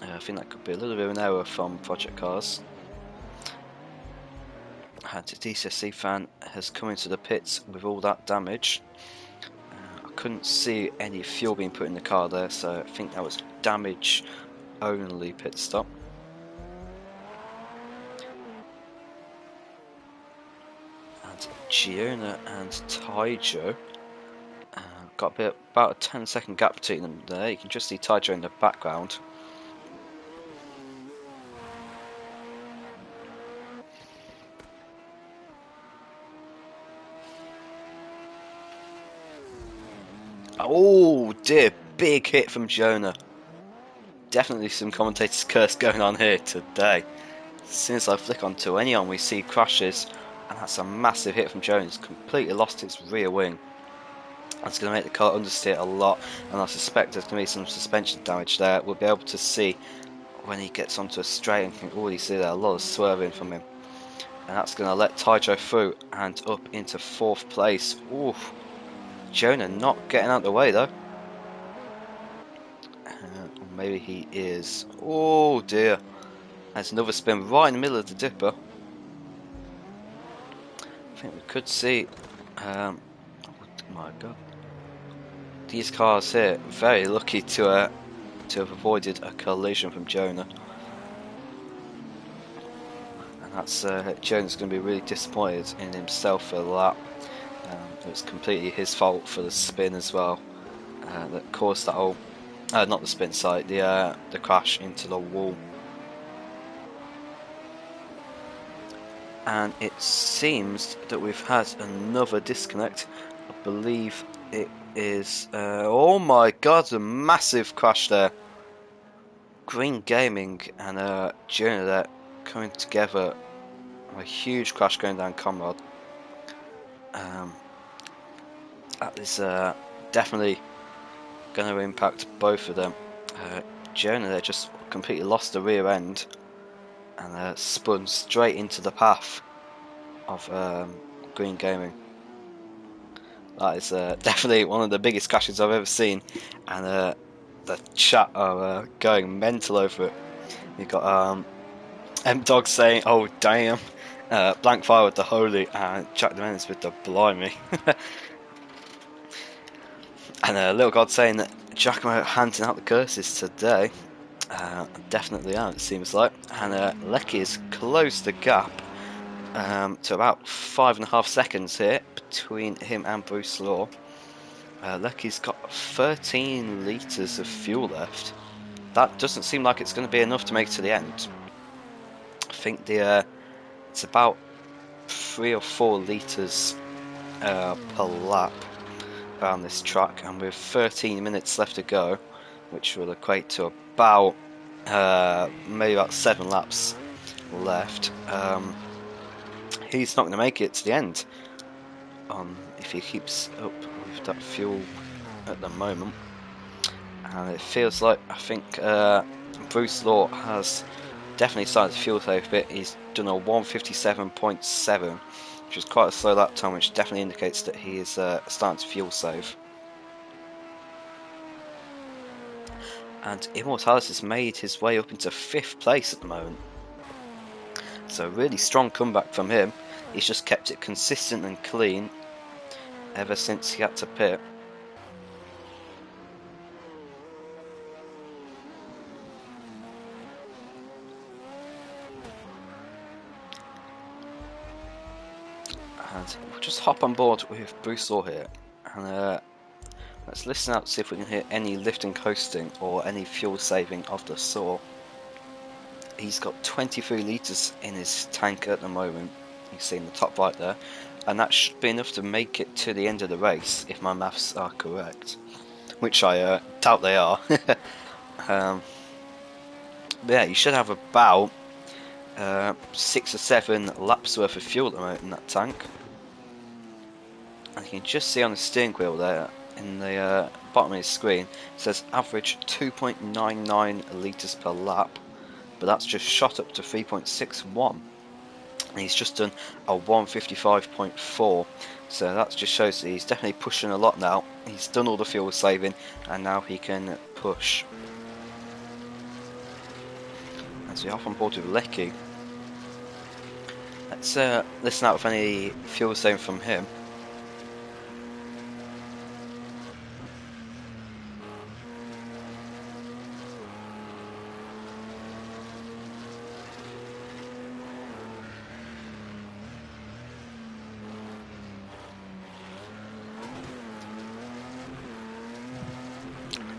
I think that could be a little bit of an error from Project Cars. And the DCSC fan has come into the pits with all that damage. I couldn't see any fuel being put in the car there, so I think that was damage only pit stop. And Giona and Taijo got about a 10-second gap between them there. You can just see Taijo in the background. Oh dear, big hit from Jonah. Definitely some commentator's curse going on here today. As soon as I flick onto anyone, we see crashes, and that's a massive hit from Jonah. He's completely lost its rear wing. That's going to make the car understeer a lot, and I suspect there's going to be some suspension damage there. We'll be able to see when he gets onto a straight, and you can already see there a lot of swerving from him. And that's going to let Taijo through and up into 4th place. Ooh, Jonah not getting out of the way though. Or maybe he is. Oh dear. There's another spin right in the middle of the dipper. I think we could see. Oh my god. These cars here, very lucky to have avoided a collision from Jonah. And that's Jonah's going to be really disappointed in himself for that. It was completely his fault for the spin as well. That caused that whole, not the spin side, the crash into the wall. And it seems that we've had another disconnect. I believe it is. Oh my god, a massive crash there. Green Gaming and Jonah there coming together. A huge crash going down Conrad. That is definitely going to impact both of them. Jonah there just completely lost the rear end and spun straight into the path of Green Gaming. That is definitely one of the biggest crashes I've ever seen, and the chat are going mental over it. You've got M-Dog saying, "Oh damn," Blank Fire with the holy, and Jack the Menace with the blimey. And Little God saying that Giacomo handing out the curses today. Definitely are, it seems like. And Lecky has closed the gap to about 5.5 seconds here between him and Bruce Law. Lecky's got 13 litres of fuel left. That doesn't seem like it's going to be enough to make it to the end. I think it's about 3 or 4 litres per lap around this track, and with 13 minutes left to go, which will equate to about maybe about 7 laps left, he's not going to make it to the end if he keeps up with that fuel at the moment. And it feels like, I think Bruce Law has definitely started to fuel save a bit. He's done a 157.7, which is quite a slow lap time, which definitely indicates that he is starting to fuel save. And eMotorsports has made his way up into 5th place at the moment. So a really strong comeback from him. He's just kept it consistent and clean ever since he had to pit. And we'll just hop on board with Bruce Law here, and let's listen out to see if we can hear any lifting, coasting, or any fuel saving of the saw. He's got 23 litres in his tank at the moment. You see in the top right there. and that should be enough to make it to the end of the race if my maths are correct, which I doubt they are. um, yeah, you should have about 6 or 7 laps worth of fuel at the moment in that tank. And you can just see on the steering wheel there in the bottom of the screen it says average 2.99 litres per lap, but that's just shot up to 3.61. And he's just done a 155.4, so that just shows that he's definitely pushing a lot now. He's done all the fuel saving and now he can push. As we hop on board with Lecky, let's listen out for any fuel saving from him.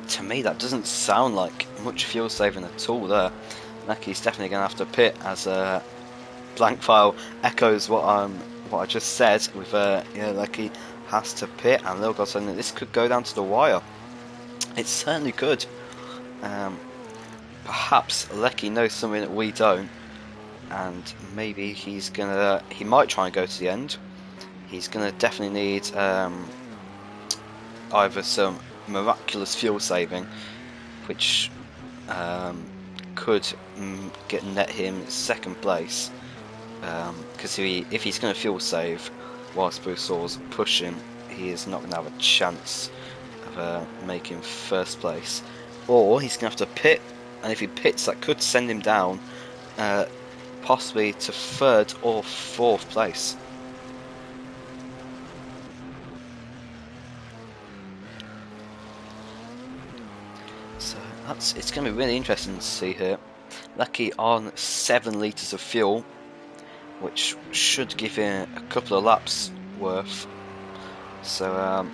To me, that doesn't sound like much fuel saving at all there. Lecky's definitely going to have to pit, as blank file echoes what I just said. With Lecky has to pit, and Lil God saying that this could go down to the wire. It certainly could. Perhaps Lecky knows something that we don't, and maybe he might try and go to the end. He's going to definitely need either some miraculous fuel saving, which could net him second place, because if he's going to fuel save whilst Bruce Law's pushing, he is not going to have a chance of making first place. Or he's going to have to pit, and if he pits, that could send him down possibly to third or fourth place. So it's going to be really interesting to see here. Lecky on 7 litres of fuel, which should give him a couple of laps worth. So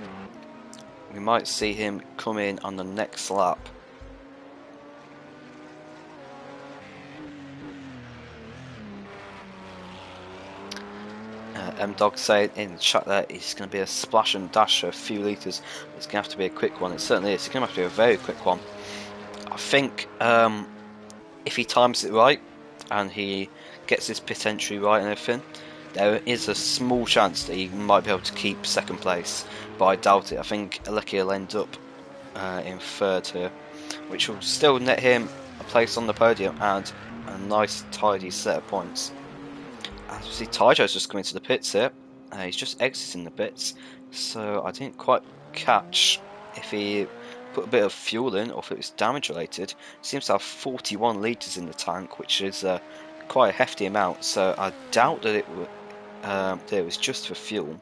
we might see him come in on the next lap. M-Dog said in the chat that it's going to be a splash and dash for a few litres. It's going to have to be a quick one. It certainly is. It's going to have to be a very quick one. I think if he times it right and he gets his pit entry right and everything, there is a small chance that he might be able to keep second place, but I doubt it. I think Lecky will end up in third here, which will still net him a place on the podium and a nice tidy set of points. As we see, Taijo's just coming to the pits here. He's just exiting the pits, so I didn't quite catch if he put a bit of fuel in or if it was damage related. He seems to have 41 litres in the tank, which is quite a hefty amount, so I doubt that it was just for fuel.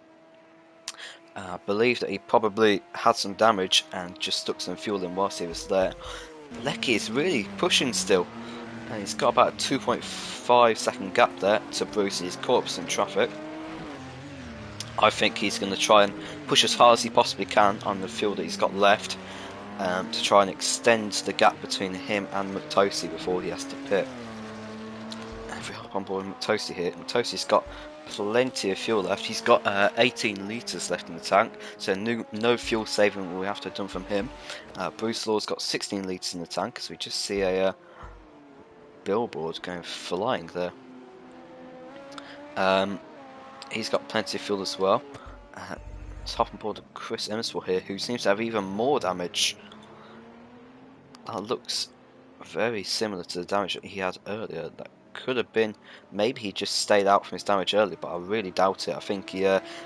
I believe that he probably had some damage and just stuck some fuel in whilst he was there. Lecky is really pushing still. And he's got about a 2.5 second gap there to Bruce. He's caught up some traffic. I think he's going to try and push as hard as he possibly can on the fuel that he's got left, to try and extend the gap between him and Matosi before he has to pit. If we hop on board Matosi here, Matosi's got plenty of fuel left. He's got 18 litres left in the tank, so no fuel saving will have to have done from him. Bruce Law's got 16 litres in the tank, as we just see a billboard going flying there. He's got plenty of fuel as well. Let's hop on board Chris Emerswell here, who seems to have even more damage. That looks very similar to the damage that he had earlier. That could have been, maybe he just stayed out from his damage earlier, but I really doubt it. I think he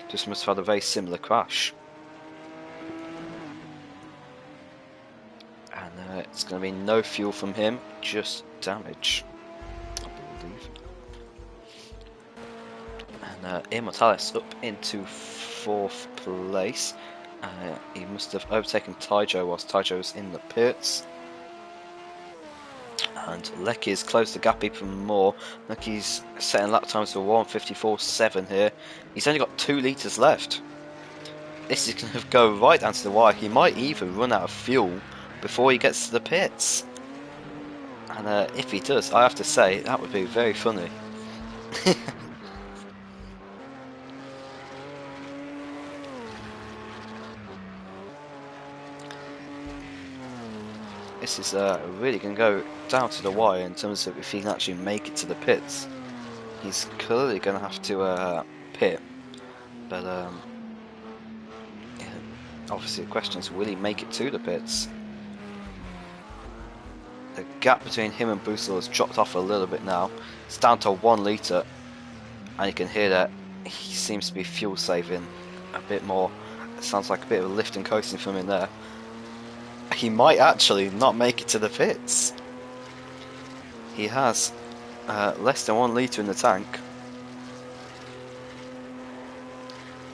just must have had a very similar crash. And it's going to be no fuel from him, just damage, I believe. And eMotorsports up into 4th place. He must have overtaken Taijo whilst Taijo was in the pits. And Lecky's closed the gap even more. Lecky's setting lap times for 1:54.7 here. He's only got 2 litres left. This is going to go right down to the wire. He might even run out of fuel before he gets to the pits. And if he does, I have to say, that would be very funny. this is really going to go down to the wire in terms of if he can actually make it to the pits. He's clearly going to have to pit, but yeah, obviously the question is, will he make it to the pits? The gap between him and Boostle has dropped off a little bit now. It's down to 1 litre, and you can hear that he seems to be fuel saving a bit more. It sounds like a bit of a lift and coasting from him there. He might actually not make it to the pits. He has less than 1 litre in the tank.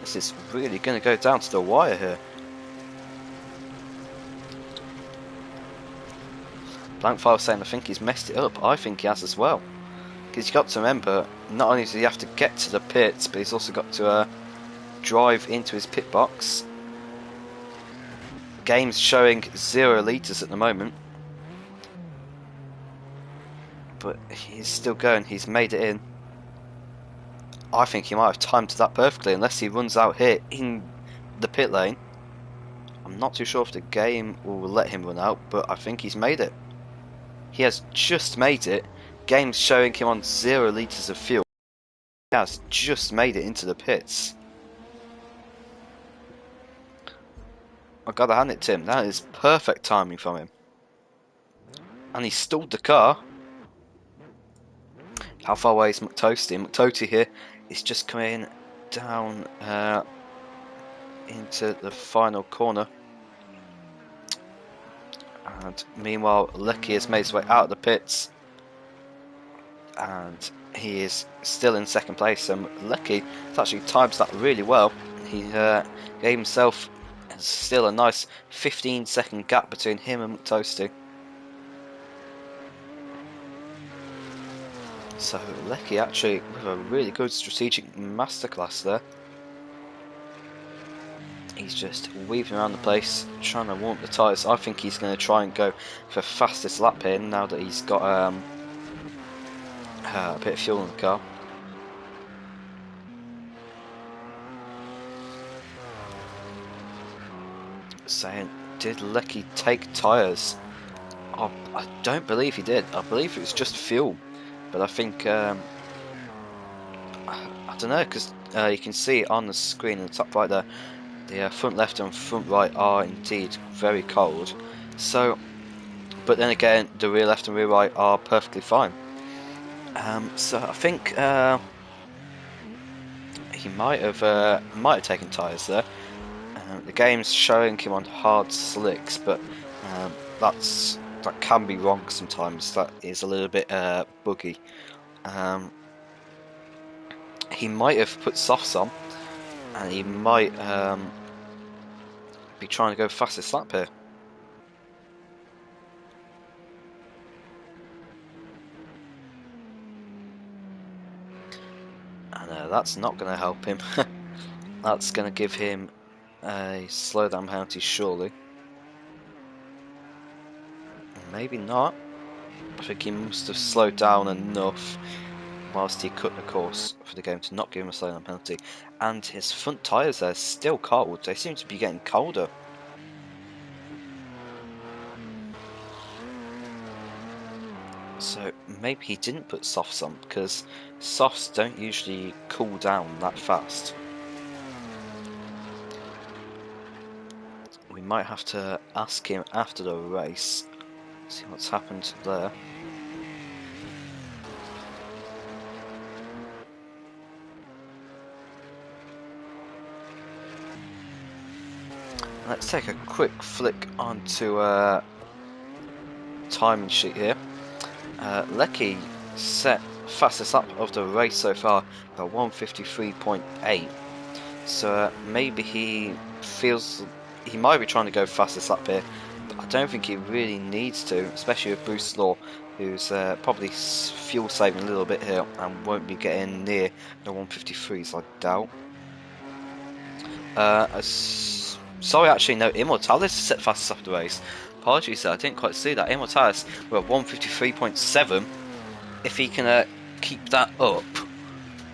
This is really going to go down to the wire here. Blankfile saying I think he's messed it up. I think he has as well. Because you've got to remember, not only does he have to get to the pits, but he's also got to drive into his pit box. Game's showing 0 litres at the moment. But he's still going, he's made it in. I think he might have timed that perfectly, unless he runs out here in the pit lane. I'm not too sure if the game will let him run out, but I think he's made it. He has just made it. Game's showing him on 0 litres of fuel. He has just made it into the pits. I've got to hand it to him. That is perfect timing from him. And he stalled the car. How far away is McToasty? McToasty here is just coming down into the final corner. And meanwhile, Lecky has made his way out of the pits. And he is still in second place. And Lecky has actually timed that really well. He gave himself still a nice 15-second gap between him and McToasty. So Lecky actually with a really good strategic masterclass there. He's just weaving around the place, trying to warm the tyres. I think he's going to try and go for fastest lap here now that he's got a bit of fuel in the car. Saying, did Lecky take tyres? Oh, I don't believe he did. I believe it was just fuel. But I think, I don't know, because you can see on the screen in the top right there, the front left and front right are indeed very cold. So, but then again, the rear left and rear right are perfectly fine. So I think he might have taken tyres there. The game's showing him on hard slicks, but that can be wrong sometimes. That is a little bit buggy. He might have put softs on, and he might be trying to go fastest lap here. And that's not going to help him. That's going to give him a slowdown penalty, surely. Maybe not. I think he must have slowed down enough whilst he cut the course for the game to not give him a slowdown penalty. And his front tyres are still cold. They seem to be getting colder. So maybe he didn't put softs on, because softs don't usually cool down that fast. We might have to ask him after the race, see what's happened there. Let's take a quick flick onto timing sheet here. Lecky set fastest lap of the race so far at 1:53.8. So maybe he feels he might be trying to go fastest lap here, but I don't think he really needs to, especially with Bruce Law, who's probably fuel saving a little bit here and won't be getting near the 1:53s, I doubt. Sorry, actually, no, Immortalis set fastest lap of the race. Apologies, I didn't quite see that. Immortalis, we're at 1:53.7. If he can keep that up,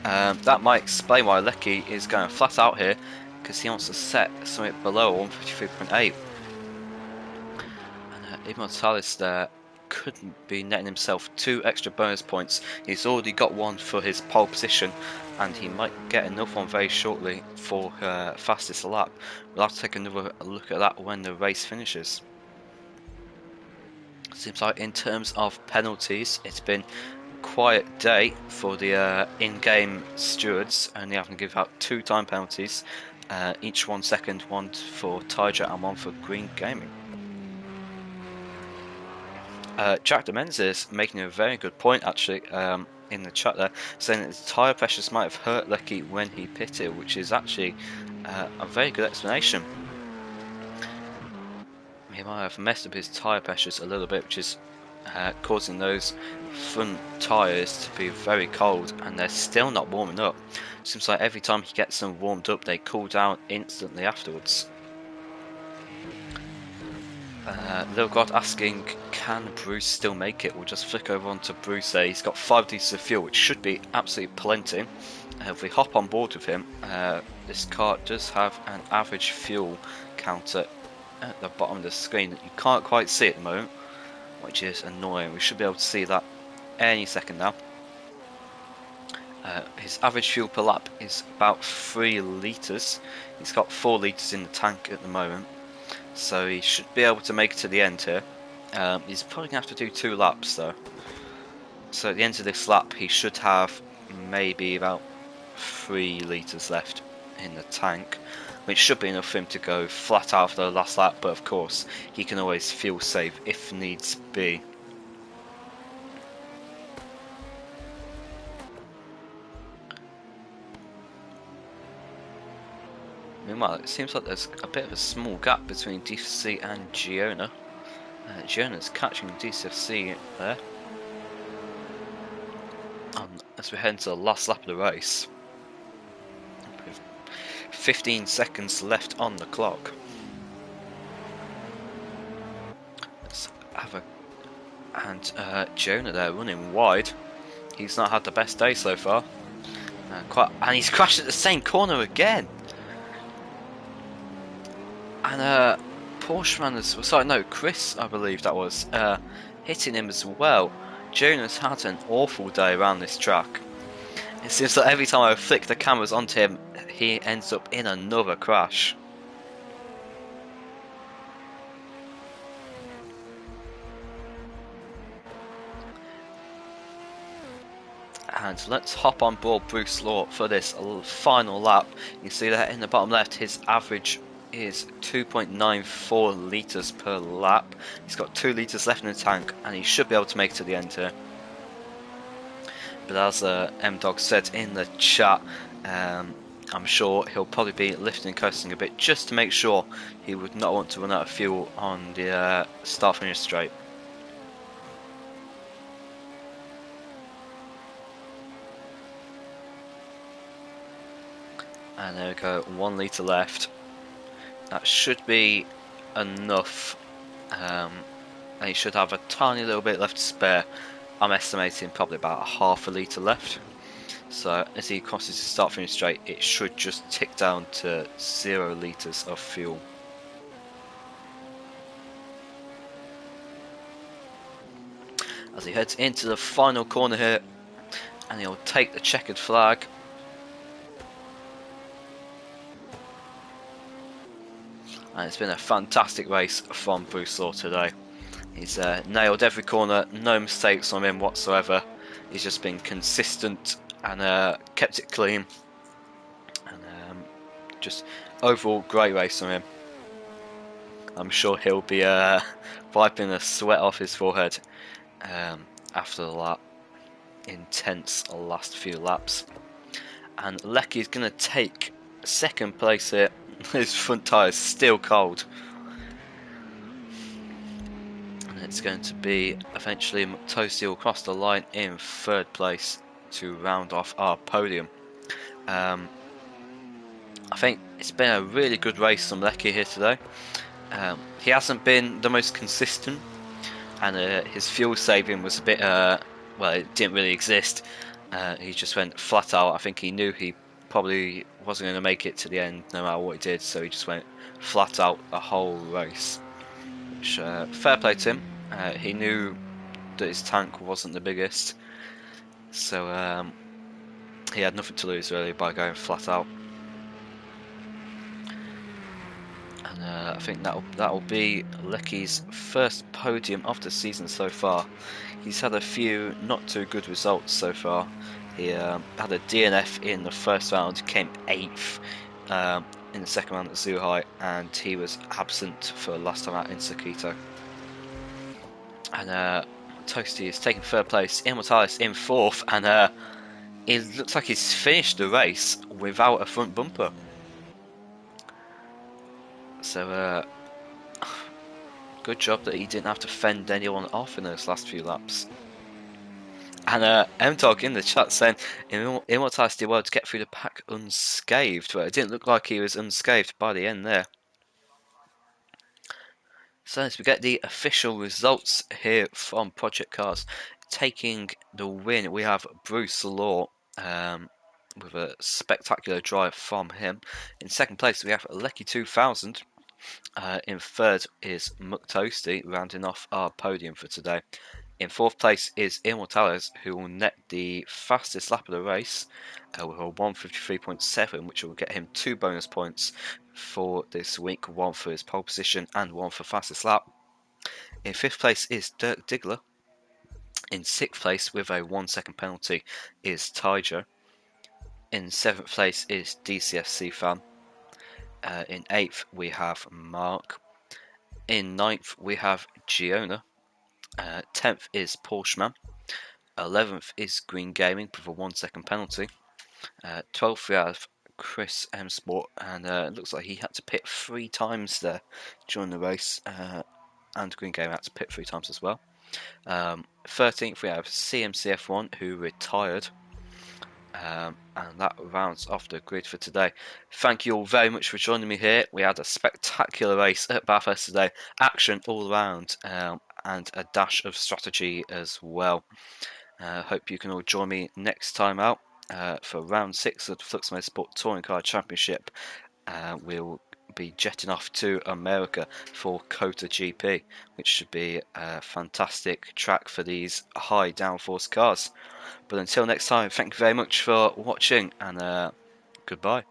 that might explain why Lecky is going flat out here, because he wants to set something below 1:53.8. eMotorsports there couldn't be netting himself 2 extra bonus points. He's already got one for his pole position, and he might get another one very shortly for fastest lap. We'll have to take another look at that when the race finishes. Seems like in terms of penalties, it's been a quiet day for the in-game stewards, only having to give out 2 time penalties, each 1 second, one for Tiger and one for Green Gaming. Jack Demenzi's making a very good point actually in the chat there, saying that the tyre pressures might have hurt Lecky when he pitted, which is actually a very good explanation. He might have messed up his tyre pressures a little bit, which is causing those front tyres to be very cold, and they're still not warming up. Seems like every time he gets them warmed up, they cool down instantly afterwards. Lil God asking, can Bruce still make it? We'll just flick over onto Bruce there. He's got 5 litres of fuel, which should be absolutely plenty. If we hop on board with him, this car does have an average fuel counter at the bottom of the screen that you can't quite see at the moment, which is annoying. We should be able to see that any second now. His average fuel per lap is about 3 litres. He's got 4 litres in the tank at the moment, so he should be able to make it to the end here. He's probably going to have to do 2 laps though. So at the end of this lap he should have maybe about 3 litres left in the tank, which should be enough for him to go flat out for the last lap, but of course he can always fuel save if needs be. Meanwhile, it seems like there's a bit of a small gap between DCFC and Giona. Giona's catching DCFC there. As we head into the last lap of the race, with 15 seconds left on the clock. Let's have a... And Giona there running wide. He's not had the best day so far. And he's crashed at the same corner again. And Porscheman is, sorry, no, Chris, I believe that was, hitting him as well. Jonas had an awful day around this track. It seems like every time I flick the cameras onto him, he ends up in another crash. And let's hop on board Bruce Law for this final lap. You see that in the bottom left, his average is 2.94 litres per lap. He's got 2 litres left in the tank, and he should be able to make it to the end here. But as M-Dog said in the chat, I'm sure he'll probably be lifting and coasting a bit just to make sure he would not want to run out of fuel on the start-finish straight. And there we go, 1 litre left. That should be enough, and he should have a tiny little bit left to spare. I'm estimating probably about ½ a litre left. So as he crosses the start-finish straight, it should just tick down to 0 litres of fuel. As he heads into the final corner here, and he'll take the checkered flag. And it's been a fantastic race from Bruce Law today. He's nailed every corner, no mistakes from him whatsoever. He's just been consistent and kept it clean. And just overall great race from him. I'm sure he'll be wiping the sweat off his forehead after the lap. Intense last few laps. And Lecky's going to take second place here. His front tyre is still cold. And it's going to be eventually Toasty will cross the line in 3rd place to round off our podium. I think it's been a really good race from Lecky here today. He hasn't been the most consistent, and his fuel saving was a bit, well, it didn't really exist. He just went flat out. I think he knew he probably wasn't going to make it to the end no matter what he did, so he just went flat out the whole race, which fair play to him. He knew that his tank wasn't the biggest, so he had nothing to lose really by going flat out. And I think that'll be Lecky's first podium of the season so far. He's had a few not too good results so far. He had a DNF in the first round, came 8th in the second round at Zhuhai, and he was absent for the last time out in Sakito. And Toasty is taking third place, iMotorsports in 4th, and it looks like he's finished the race without a front bumper. So good job that he didn't have to fend anyone off in those last few laps. And M-Dog in the chat saying, iMotorsports did well to get through the pack unscathed. But it didn't look like he was unscathed by the end there. So as we get the official results here from Project Cars, taking the win, we have Bruce Law with a spectacular drive from him. In second place, we have Lecky 2000. In third is Muck Toasty, rounding off our podium for today. In fourth place is iMotorsports, who will net the fastest lap of the race with a 1:53.7, which will get him 2 bonus points for this week, 1 for his pole position and 1 for fastest lap. In fifth place is Dirk Diggler. In sixth place, with a 1-second penalty, is Tiger. In seventh place is DCFC Fan. In 8th, we have Mark. In 9th, we have Giona. 10th is Porscheman. 11th is Green Gaming with a 1-second penalty. 12th, we have Chris M Sport, and it looks like he had to pit 3 times there during the race, and Green Gaming had to pit 3 times as well. 13th, we have CMCF1, who retired. And that rounds off the grid for today. Thank you all very much for joining me here. We had a spectacular race at Bathurst today. Action all around, and a dash of strategy as well. Hope you can all join me next time out for round 6 of the Flux Motorsport Touring Car Championship. We'll be jetting off to America for Kota GP, which should be a fantastic track for these high downforce cars. But until next time, thank you very much for watching, and goodbye.